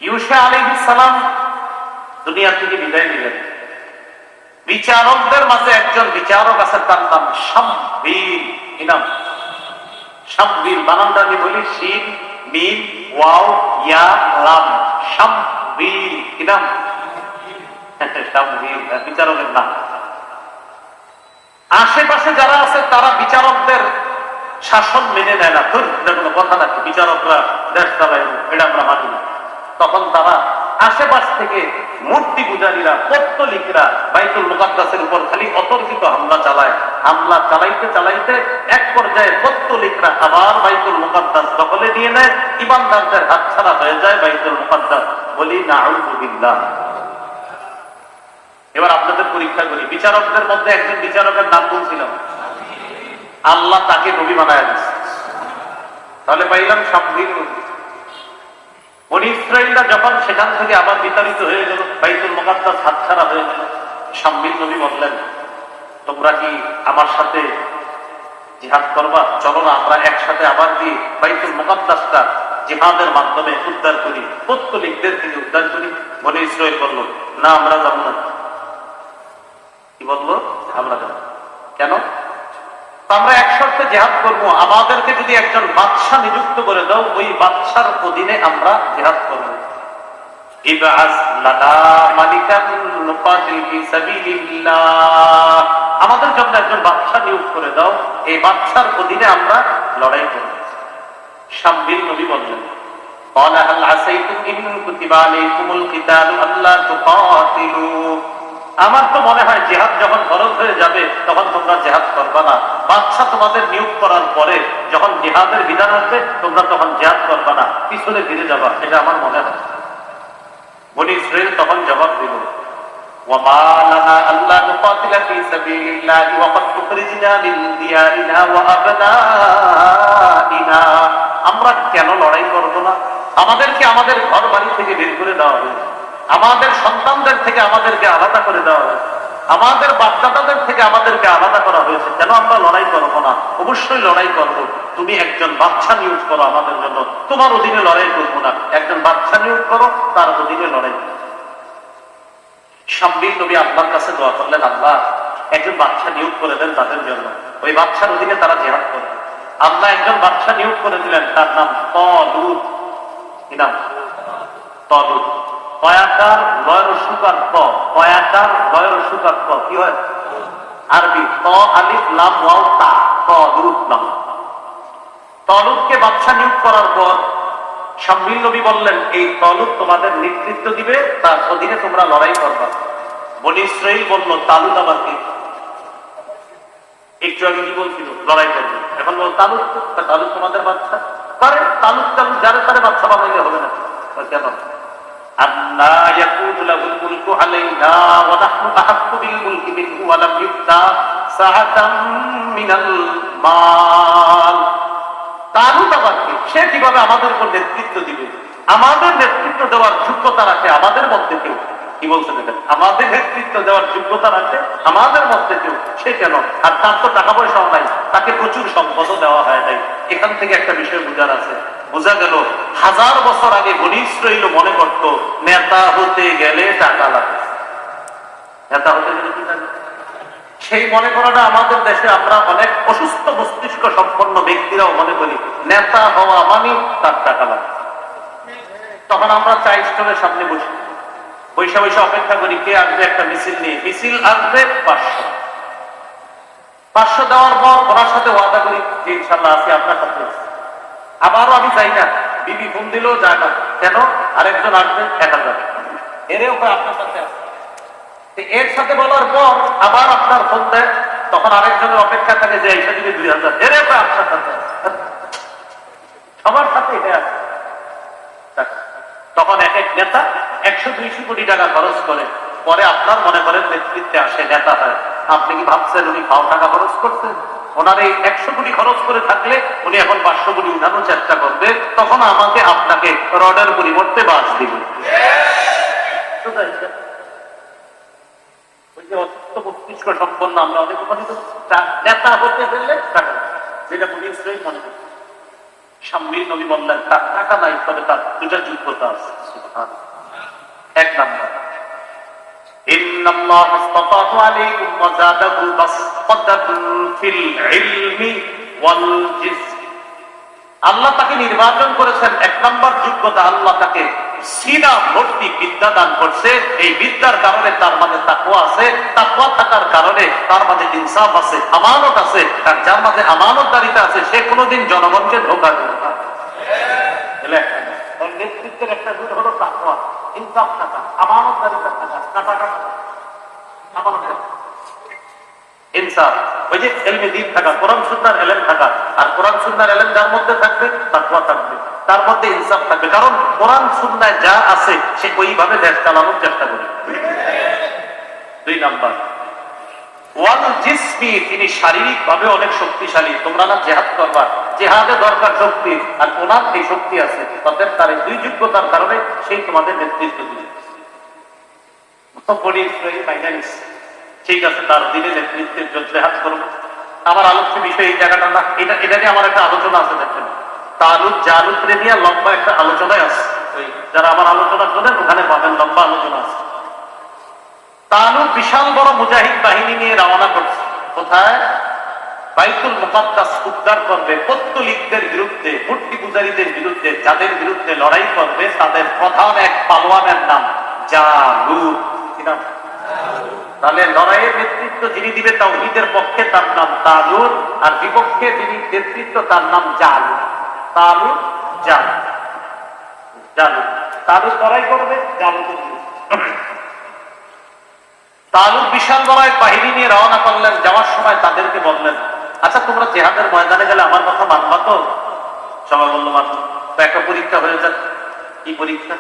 ইউসা আলাইহিস সালাম দুনিয়া থেকে বিদায় নিলেন। বিচারকদের মাঝে একজন বিচারক আছে, তার নাম শামবীল। কি নাম? শামবীল। বানানটা আমি বলি, শিন মিম ওয়াও ইয়া লাম, শামবীল। কি নাম? শামবীল বিচারকের নাম। আশেপাশে যারা আছে তারা বিচারকদের শাসন মেনে নেয় না। কোনো কথা নাকি বিচারকরা দেশ চালায়, এটা আমরা মানি না। তখন তারা আশেপাশ থেকে মূর্তি পূজারীরা, পত্তলিকরা বাইতুল মুকদ্দাসের উপর খালি অতর্কিত হামলা চালায়। হামলা চালাইতে চালাইতে এক পর্যায়ে পত্তলিকরা আবার বাইতুল মুকদ্দাস দখলে নিয়ে নেয়। ঈমানদারদের হাতছাড়া হয়ে যায় বাইতুল মুকদ্দাস। বলি নাউযু বিল্লাহ। এবার আপনাদের পরীক্ষা করি। বিচারকদের মধ্যে একজন বিচারকের নাম বলছিলাম, আল্লাহ তাকে নবী বানায় দিচ্ছে। তাহলে পাইলাম শামবীল। বনি ইসরাঈলরা যখন সেখান থেকে আবার বিতাড়িত হয়ে গেল, বাইতুল মুকদ্দাস হাতছাড়া হয়ে গেল, শামবীল নবী বললেন, তোমরা কি আমার সাথে জিহাদ করবা? চলো না আমরা একসাথে আবার দিয়ে বাইতুল মুকদ্দাসটা জিহাদের মাধ্যমে উদ্ধার করি, পত্তলিকদের থেকে উদ্ধার করি। বনি ইসরাঈল বলল, না আমরা যাব না। কি বলবো? আমরা যাব। কেন? আমরা এক শর্তে জিহাদ করবো, আমাদেরকে যদি একজন বাদশাহ নিযুক্ত করে দাও, ওই বাদশার অধীনে আমরা জিহাদ করবো। আমাদের জন্য একজন বাদশাহ নিয়োগ করে দাও, এই বাদশার অধীনে আমরা লড়াই করব। শামবীল নবী বললেন, আমার তো মনে হয় জিহাদ যখন ফরজ হয়ে যাবে তখন তোমরা জিহাদ করবা না। বাদশা তোমাদের নিয়োগ করার পরে যখন জিহাদের বিধান আসবে তোমরা তখন জিহাদ করবা না, পিছনে ফিরে যাবা, এটা আমার মনে হয়। বনি ইসরাঈল তখন জবাব দিল, ওয়ামা লানা আল্লা নুকাতিলা ফী সাবিলিল্লাহি ওয়া ক্বাদ তুখরিজনা মিন দিয়ারিনা ওয়া আবনাইনা। আমরা কেন লড়াই করব না? আমাদেরকে আমাদের ঘর বাড়ি থেকে বের করে দেওয়া হয়েছে, আমাদের সন্তানদের থেকে আমাদেরকে আলাদা করে দেওয়া হয়েছে, আমাদের বাচ্চাদের থেকে আমাদেরকে আলাদা করা হয়েছে। কেন আমরা লড়াই করবো না? অবশ্যই লড়াই করবো। তুমি একজন বাচ্চা নিয়োগ করো আমাদের জন্য, তোমার অধীনে লড়াই করবো না। একজন বাচ্চা নিয়োগ করো, তার অধীনে লড়াই করো। শামবীল নবী আল্লাহর কাছে দোয়া করলেন, আল্লাহ একজন বাচ্চা নিয়োগ করে দেন তাদের জন্য, ওই বাচ্চার অধীনে তারা জিহাদ করবে। আল্লাহ একজন বাচ্চা নিয়োগ করে দিলেন, তার নাম তালুত। কি নাম? তালুত। কয়াকার লয়ের সুকার ক, কয়াকার লয়ের সুকার ক কি হয়? আরবি ত আলিফ লাম ওয়াও তা, তালুত নাম। তালুতকে বাদশা নিয়োগ করার পর শামবীল নবী বললেন, এই তালুত তোমাদের নেতৃত্ব দিবে, তার অধীনে তোমরা লড়াই করবা। বনি ইসরাঈল বলল, তালুত আবার কি? এই একটু আগে কি বলছিল লড়াই করবে, এখন বল তালুক, তালুক তোমাদের বাচ্চা পারে, তালুক তালুক যারে তারে বাচ্চা বানাইলে হবে না কেন? আন্না ইয়াকুনু লাহুল মুলকু আলাইনা ওয়া নাহনু আহাক্কু বিল মুলকি মিনহু ওয়া লাম ইউতা সাআতাম মিনাল মাল। তালুক আবার কি? সে কিভাবে আমাদের উপর নেতৃত্ব দিবে? আমাদের নেতৃত্ব দেওয়ার যোগ্যতা রাখে আমাদের মধ্যে কেউ? কি বলছেন দেখেন, আমাদের নেতৃত্ব দেওয়ার যোগ্যতা রাখে আমাদের মধ্যে কেউ? সে কেন? আর তার তো টাকা পয়সাও নাই, তাকে প্রচুর সম্পদও দেওয়া হয় নাই। এখান থেকে একটা বিষয় বোঝার আছে। বোঝা গেল 1000 বছর আগে বনী ইসরাঈল মনে করত নেতা হতে গেলে টাকা লাগে, নেতা হতে গেলে কি লাগে। সেই মনে করাটা আমাদের দেশে আমরা অনেক অসুস্থ মস্তিষ্ক সম্পন্ন ব্যক্তিরাও মনে করি নেতা হওয়া মানে তার টাকা লাগে। তখন আমরা চাই স্টোরের সামনে বসি, বৈশা বৈশা অপেক্ষা করি কে আসবে একটা মিছিল নিয়ে। মিছিল আসবে 500 দেওয়ার পর ওনার সাথে ওয়াদা করি যে ইনশাল্লাহ আছি আপনার সাথে। আবারও আমি যাই না, বিবি ফোন দিলেও যায় না, কেন? আরেকজন আসবে 1000, এরেও আপনার সাথে আছে। এর সাথে বলার পর আবার আপনার ফোন দেয়, তখন আরেকজনের অপেক্ষা থাকে যে এসে দিবে 2000, এরেও আপনার সাথে সবার সাথে এটা আছে। তখন এক এক নেতা 100-200 কোটি টাকা খরচ করে, পরে আপনার মনে করেন নেতৃত্বে আসে, নেতা হয়। আপনি কি ভাবছেন উনি ফাও টাকা খরচ করছেন? ওনার এই 100 কোটি খরচ করে থাকলে উনি এখন 500 কোটি উঠানোর চেষ্টা করবে, তখন আমাকে আপনাকে রডের পরিবর্তে বাস দিবে। ওই যে অসুস্থ মস্তিষ্ক সম্পন্ন আমরা অনেক নেতা হতে ফেললে টাকা, যেটা বলি ইসরাঈল মনে করছে। শাম্মীর নবী বললেন তার টাকা নাই, তবে তার দুটা যোগ্যতা আছে। এক নাম্বার, ইন্নাল্লাহ আস্তাফাহু আলাইকুম ওয়া যাদাহু বাসতাতান ফিল ইলমি ওয়াল জিসম। আল্লাহ তাকে নির্বাচন করেছেন, এক নাম্বার যোগ্যতা আল্লাহ তাকে সিনা ভর্তি বিদ্যা দান করছে। এই বিদ্যার কারণে তার মাঝে তাকওয়া আছে, তাকওয়া থাকার কারণে তার মাঝে ইনসাফ আছে, আমানত আছে। আর যার মাঝে আমানতদারিতা আছে সে কোনোদিন জনগণকে ধোঁকা দেবে না। নেতৃত্বের একটা গুণ হলো তাকওয়া, ইনসাফ থাকা, আমানতদারিতা থাকা, ইনসাফ। ওই যে ইলমে দ্বীন থাকা, কোরআন সুন্নাহর ইলম থাকা। আর কোরআন সুন্নাহর ইলম যার মধ্যে থাকবে তাকওয়া থাকবে, তার মধ্যে ইনসাফ থাকবে। কারণ কোরআন সুন্নাহ যা আছে সে ওইভাবে দেশ চালানোর চেষ্টা করে। 2 নাম্বার, ওয়াল জিসমি, তিনি শারীরিক ভাবে অনেক শক্তিশালী। তোমরা না জিহাদ করবা, জিহাদে দরকার শক্তি, আর ওনার এই শক্তি আছে। তাদের তার 2 যোগ্যতার কারণে সেই তোমাদের নেতৃত্ব দিবে। বনি ইসরাঈল ফাইনালিস্ট, ঠিক আছে, তার দিনে নেতৃত্বের জন্য জিহাদ করবো। আমার আলোচ্য বিষয় এই জায়গাটা না, এটা নিয়ে আমার একটা আলোচনা আছে। দেখেন তালুত জালুত নিয়ে লম্বা একটা আলোচনায় আছে, যারা আমার আলোচনা করেন ওখানে পাবেন, লম্বা আলোচনা আছে। তালুত বিশাল বড় মুজাহিদ বাহিনী নিয়ে রওনা করছে। কোথায়? বাইতুল মুকাদ্দাস উদ্ধার করবে। পত্তলিকদের বিরুদ্ধে, মূর্তি পূজারীদের বিরুদ্ধে, যাদের বিরুদ্ধে লড়াই করবে তাদের প্রধান এক পালোয়ানের নাম জালুত। কি নাম? তাহলে লড়াইয়ের নেতৃত্ব যিনি দিবে তাওহীদের পক্ষে তার নাম তালুত, আর বিপক্ষে যিনি নেতৃত্ব তার নাম জালুত। তালুত জালুত, জালুত তালুত লড়াই করবে জালুতের বিরুদ্ধে। তালুত বিশাল বড় এক বাহিনী নিয়ে রওনা করলেন। যাওয়ার সময় তাদেরকে বললেন, আচ্ছা তোমরা জিহাদের ময়দানে গেলে আমার কথা মানবা তো? সবাই বললো মানব। তো একটা পরীক্ষা হয়ে যাক। কি পরীক্ষা?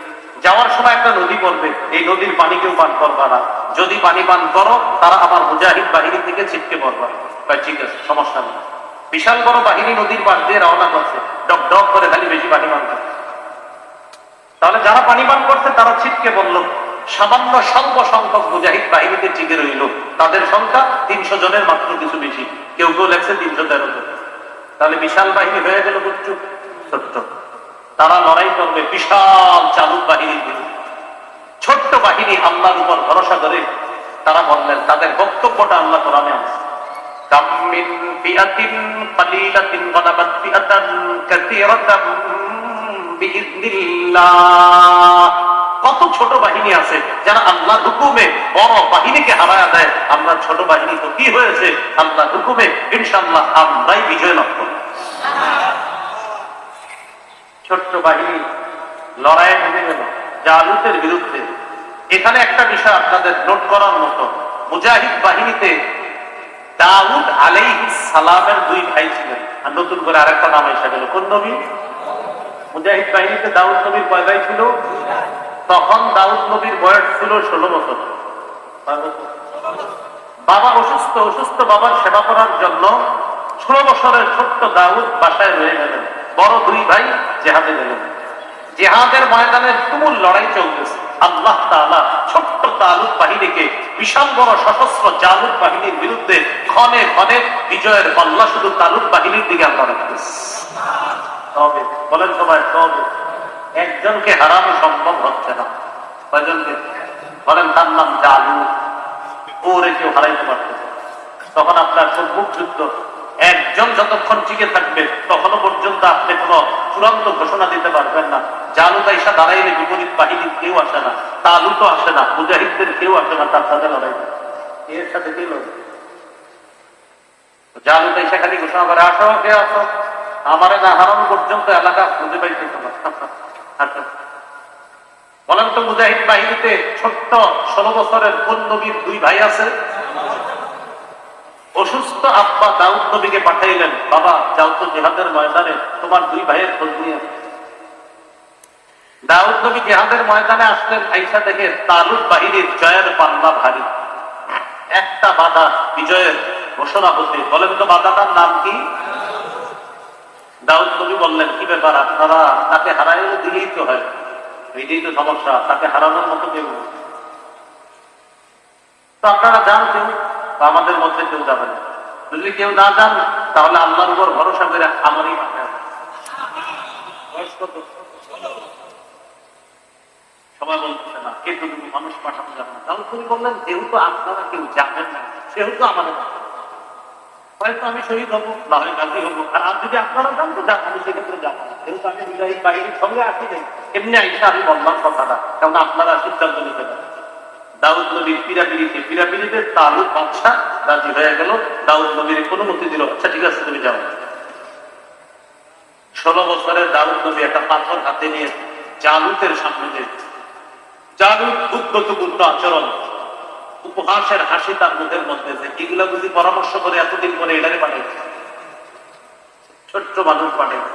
যাওয়ার সময় একটা নদী পড়বে, এই নদীর পানি কেউ পান করবা না। যদি পানি পান করো তারা আমার মুজাহিদ বাহিনী থেকে ছিটকে পড়বা। ঠিক আছে, সমস্যা নেই। বিশাল বড় বাহিনী নদীর পাশ দিয়ে রওনা করছে, ডক ডক করে খালি বেশি পানি পান করছে। তাহলে যারা পানি পান করছে তারা ছিটকে বলল। সামান্য স্বল্প সংখ্যক মুজাহিদ বাহিনীতে টিকে রইল, তাদের সংখ্যা 300 জনের মাত্র কিছু বেশি, কেউ কেউ লেখছে 313 জন। তাহলে বিশাল বাহিনী হয়ে গেল বুঝছুক ছোট্ট। তারা লড়াই করবে বিশাল চালুক বাহিনীর বিরুদ্ধে। ছোট্ট বাহিনী আল্লাহর উপর ভরসা করে তারা বললেন, তাদের বক্তব্যটা আল্লাহ কোরআনে আছে, কাম মিন ফিআতিন কালিলাতিন গালাবাত ফিআতান কাসীরাতান বিইذনিল্লাহ। কত ছোট বাহিনী আছে যারা আল্লাহর হুকুমে বড় বাহিনীকে হারায়া দেয়। আমরা ছোট বাহিনী তো কি হয়েছে, আল্লাহর হুকুমে ইনশাআল্লাহ আমরাই বিজয় লাভ করব। ছোট্ট বাহিনী লড়াইয়ে নেমে গেল জালুতের বিরুদ্ধে। এখানে একটা বিষয় আপনাদের নোট করার মতো, মুজাহিদ বাহিনীতে দাউদ আলাইহিস সালামের দুই ভাই ছিলেন, আর নতুন করে আরেকটা নাম এসে গেল। কোন নবী? মুজাহিদ বাহিনীতে দাউদ নবীর কয় ভাই ছিল? তখন দাউদ নবীর বয়স ছিল 16 বছর। বাবা অসুস্থ, অসুস্থ বাবার সেবা করার জন্য 16 বছরের ছোট্ট দাউদ বাসায় রয়ে গেলেন। বড় দুই ভাই জিহাদে গেলেন। জিহাদের ময়দানে তুমুল লড়াই চলতেছে। আল্লাহ তাআলা ছোট্ট তালুত বাহিনীকে বিশাল বড় সশস্ত্র জালুত বাহিনীর বিরুদ্ধে ক্ষণে ক্ষণে বিজয়ের পাল্লা শুধু তালুত বাহিনীর দিকে আমরা রাখতেছি। তবে বলেন সবাই, তবে একজনকে হারানো সম্ভব হচ্ছে না। কয়জনকে? বলেন তার নাম জালুত। ওরে কেউ হারাইতে পারতেছে। তখন আপনার সম্মুখ যুদ্ধ। একজন যতক্ষণ টিকে থাকবে তখনও পর্যন্ত আপনি কোন চূড়ান্ত ঘোষণা দিতে পারবেন না। জালুত আইসা দাঁড়াইলে বিপরীত বাহিনীর কেউ আসে না, তালুতও আসে না, মুজাহিদদের কেউ আসে না তার সাথে লড়াই। এর সাথে কে লড়বে? জালুত আইসা খালি ঘোষণা করে, আসো কে আসো, আমারে না হারানো পর্যন্ত এলাকা খুঁজে পাইতে আসো। বলেন তো মুজাহিদ বাহিনীতে ছোট্ট 16 বছরের কোন নবীর দুই ভাই আছে? অসুস্থ আব্বা দাউদ নবীকে পাঠাইলেন, বাবা যাও তো জিহাদের ময়দানে তোমার দুই ভাইয়ের খোঁজ নিয়ে। দাউদ নবী জিহাদের ময়দানে আসলেন, আইসা দেখে তালুত বাহিনীর জয়ের পাল্লা ভারী। একটা বাধা বিজয়ের ঘোষণা হতে। বলেন তো বাধাটার নাম কি? দাউদ নবী বললেন, কি ব্যাপার আপনারা তাকে হারাইলে দিলেই তো হয়, এটাই তো সমস্যা, তাকে হারানোর মতো কেউ তো আপনারা যান, কেউ আমাদের মধ্যে কেউ যাবেন। যদি কেউ না যান তাহলে আল্লাহর উপর ভরসা করে আমারই সবাই বলতেছে না, কে তুমি মানুষ পাঠানো যাবে না। তাহলে তুমি বললেন যেহেতু আপনারা কেউ যাবেন না সেহেতু আমাদের হয়তো আমি শহীদ হবো, না হয় গান্ধী হবো, আর যদি আপনারা যান তো যান, আমি সেক্ষেত্রে যাবো। যেহেতু আমি মুজাহিদ বাহিনীর সঙ্গে আসি নাই, এমনি আইসা আমি বললাম কথাটা, কারণ আপনারা সিদ্ধান্ত নিতে পারেন। দাউদ নবীর পিরাপিরিতে তালুত বাদশা রাজি হয়ে গেল, দাউদ নবীর অনুমতি দিল, আচ্ছা ঠিক আছে তুমি যাও। 16 বছরের দাউদ নবী একটা পাথর হাতে নিয়ে জালুতের সামনে যে, জালুত উদ্যত আচরণ, উপহাসের হাসি তার মুখের মধ্যে, যে এগুলা বুঝি পরামর্শ করে এতদিন পরে এটারে পাঠাইছে, ছোট্ট মানুষ পাঠাইছে।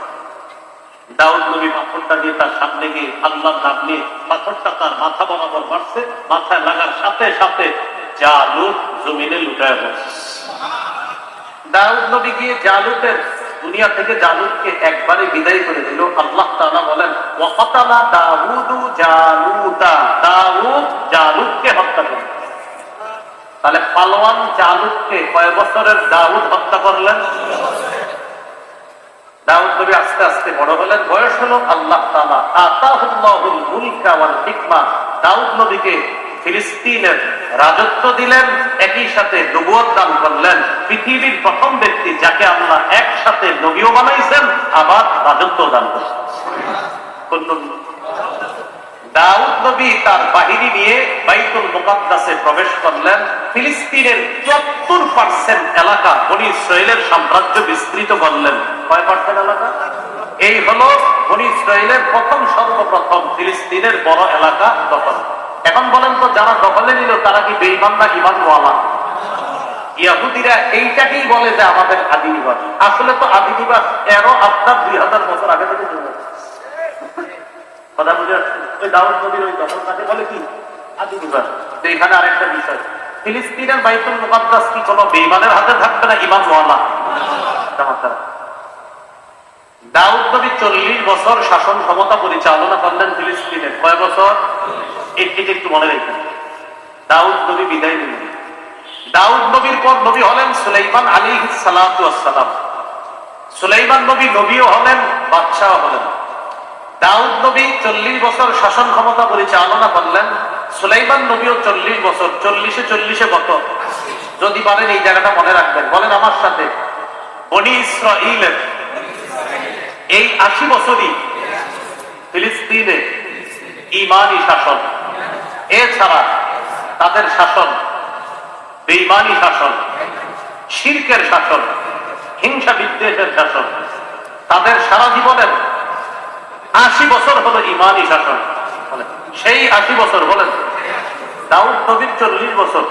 দাউদ নবী পাথরটা দিয়ে তার সামনে গিয়ে আল্লাহর নাম নিয়ে পাথরটা তার মাথা বরাবর মারছে, মাথায় লাগার সাথে সাথে জালুত জমিনে লুটায় পড়ছে। দাউদ নবী গিয়ে জালুতের দুনিয়া থেকে জালুতকে একবারে বিদায় করে দিল। আল্লাহ তাআলা বলেন, ওয়াকাতালা দাউদু জালুতা, দাউদ জালুতকে হত্যা করলেন। তাহলে পালোয়ান জালুতকে কয় বছরের দাউদ হত্যা করলেন? দাউদ নবী আস্তে আস্তে বড় হলেন, বয়স হলো। আল্লাহ তাআলা আতাহুল্লাহুল মুলকা ওয়াল হিকমা, দাউদ নবীকে ফিলিস্তিনের রাজত্ব দিলেন, একই সাথে নবুয়ত দান করলেন। পৃথিবীর প্রথম ব্যক্তি যাকে আল্লাহ একসাথে নবীও বানাইছেন আবার রাজত্ব দান করছেন। কোন নবী? দাউদ নবী তার বাহিনী নিয়ে বাইতুল মুকাদ্দাসে প্রবেশ করলেন। ফিলিস্তিনের 74% এলাকা বনি ইসরাইলের সাম্রাজ্য বিস্তৃত করলেন। কয় পার্সেন্ট এলাকা? এই হলো বনি ইসরাইলের সর্বপ্রথম ফিলিস্তিনের বড় এলাকা দখল। এখন বলেন তো, যারা দখলে নিল তারা কি বেঈমান না ঈমানওয়ালা? ইহুদিরা এইটাকেই বলে যে আমাদের আদি নিবাস। আসলে তো আদি নিবাস আপনার 2000 বছর আগে থেকে শুরু হয়েছে। কথা বুঝে আসছে? ওই দাউদ নবীর ওই দখল তাকে বলে কি আদি নিবাস। তো এখানে আরেকটা বিষয়, ফিলিস্তিনের বাইতুল মুকাদ্দাস কি কোনো বেঈমানের হাতে থাকবে না ঈমানওয়ালা? দাউদ নবী 40 বছর শাসন ক্ষমতা পরিচালনা করলেন ফিলিস্তিনের। কয় বছর? একটু মনে রেখেন। দাউদ নবী বিদায় নিলেন। দাউদ নবীর পর নবী হলেন সুলাইমান আলাইহিস সালাতু ওয়াস সালাম। সুলাইমান নবী নবীও হলেন, বাদশাহ হলেন। দাউদ নবী 40 বছর শাসন ক্ষমতা পরিচালনা করলেন। সুলাইমান নবীও 40 বছর। 40-এ কত? যদি পারেন এই জায়গাটা মনে রাখবেন, বলেন আমার সাথে। বনি ইসরাইলের এই 80 বছরই ফিলিস্তিনে ঈমানী শাসন, এছাড়া তাদের শাসন বেঈমানী শাসন, শিরকের শাসন, হিংসা বিদ্বেষের শাসন। তাদের সারা জীবনের 80 বছর হলো ঈমানী শাসন। সেই 80 বছর বলেন। দাউদ নবীর 40 বছর।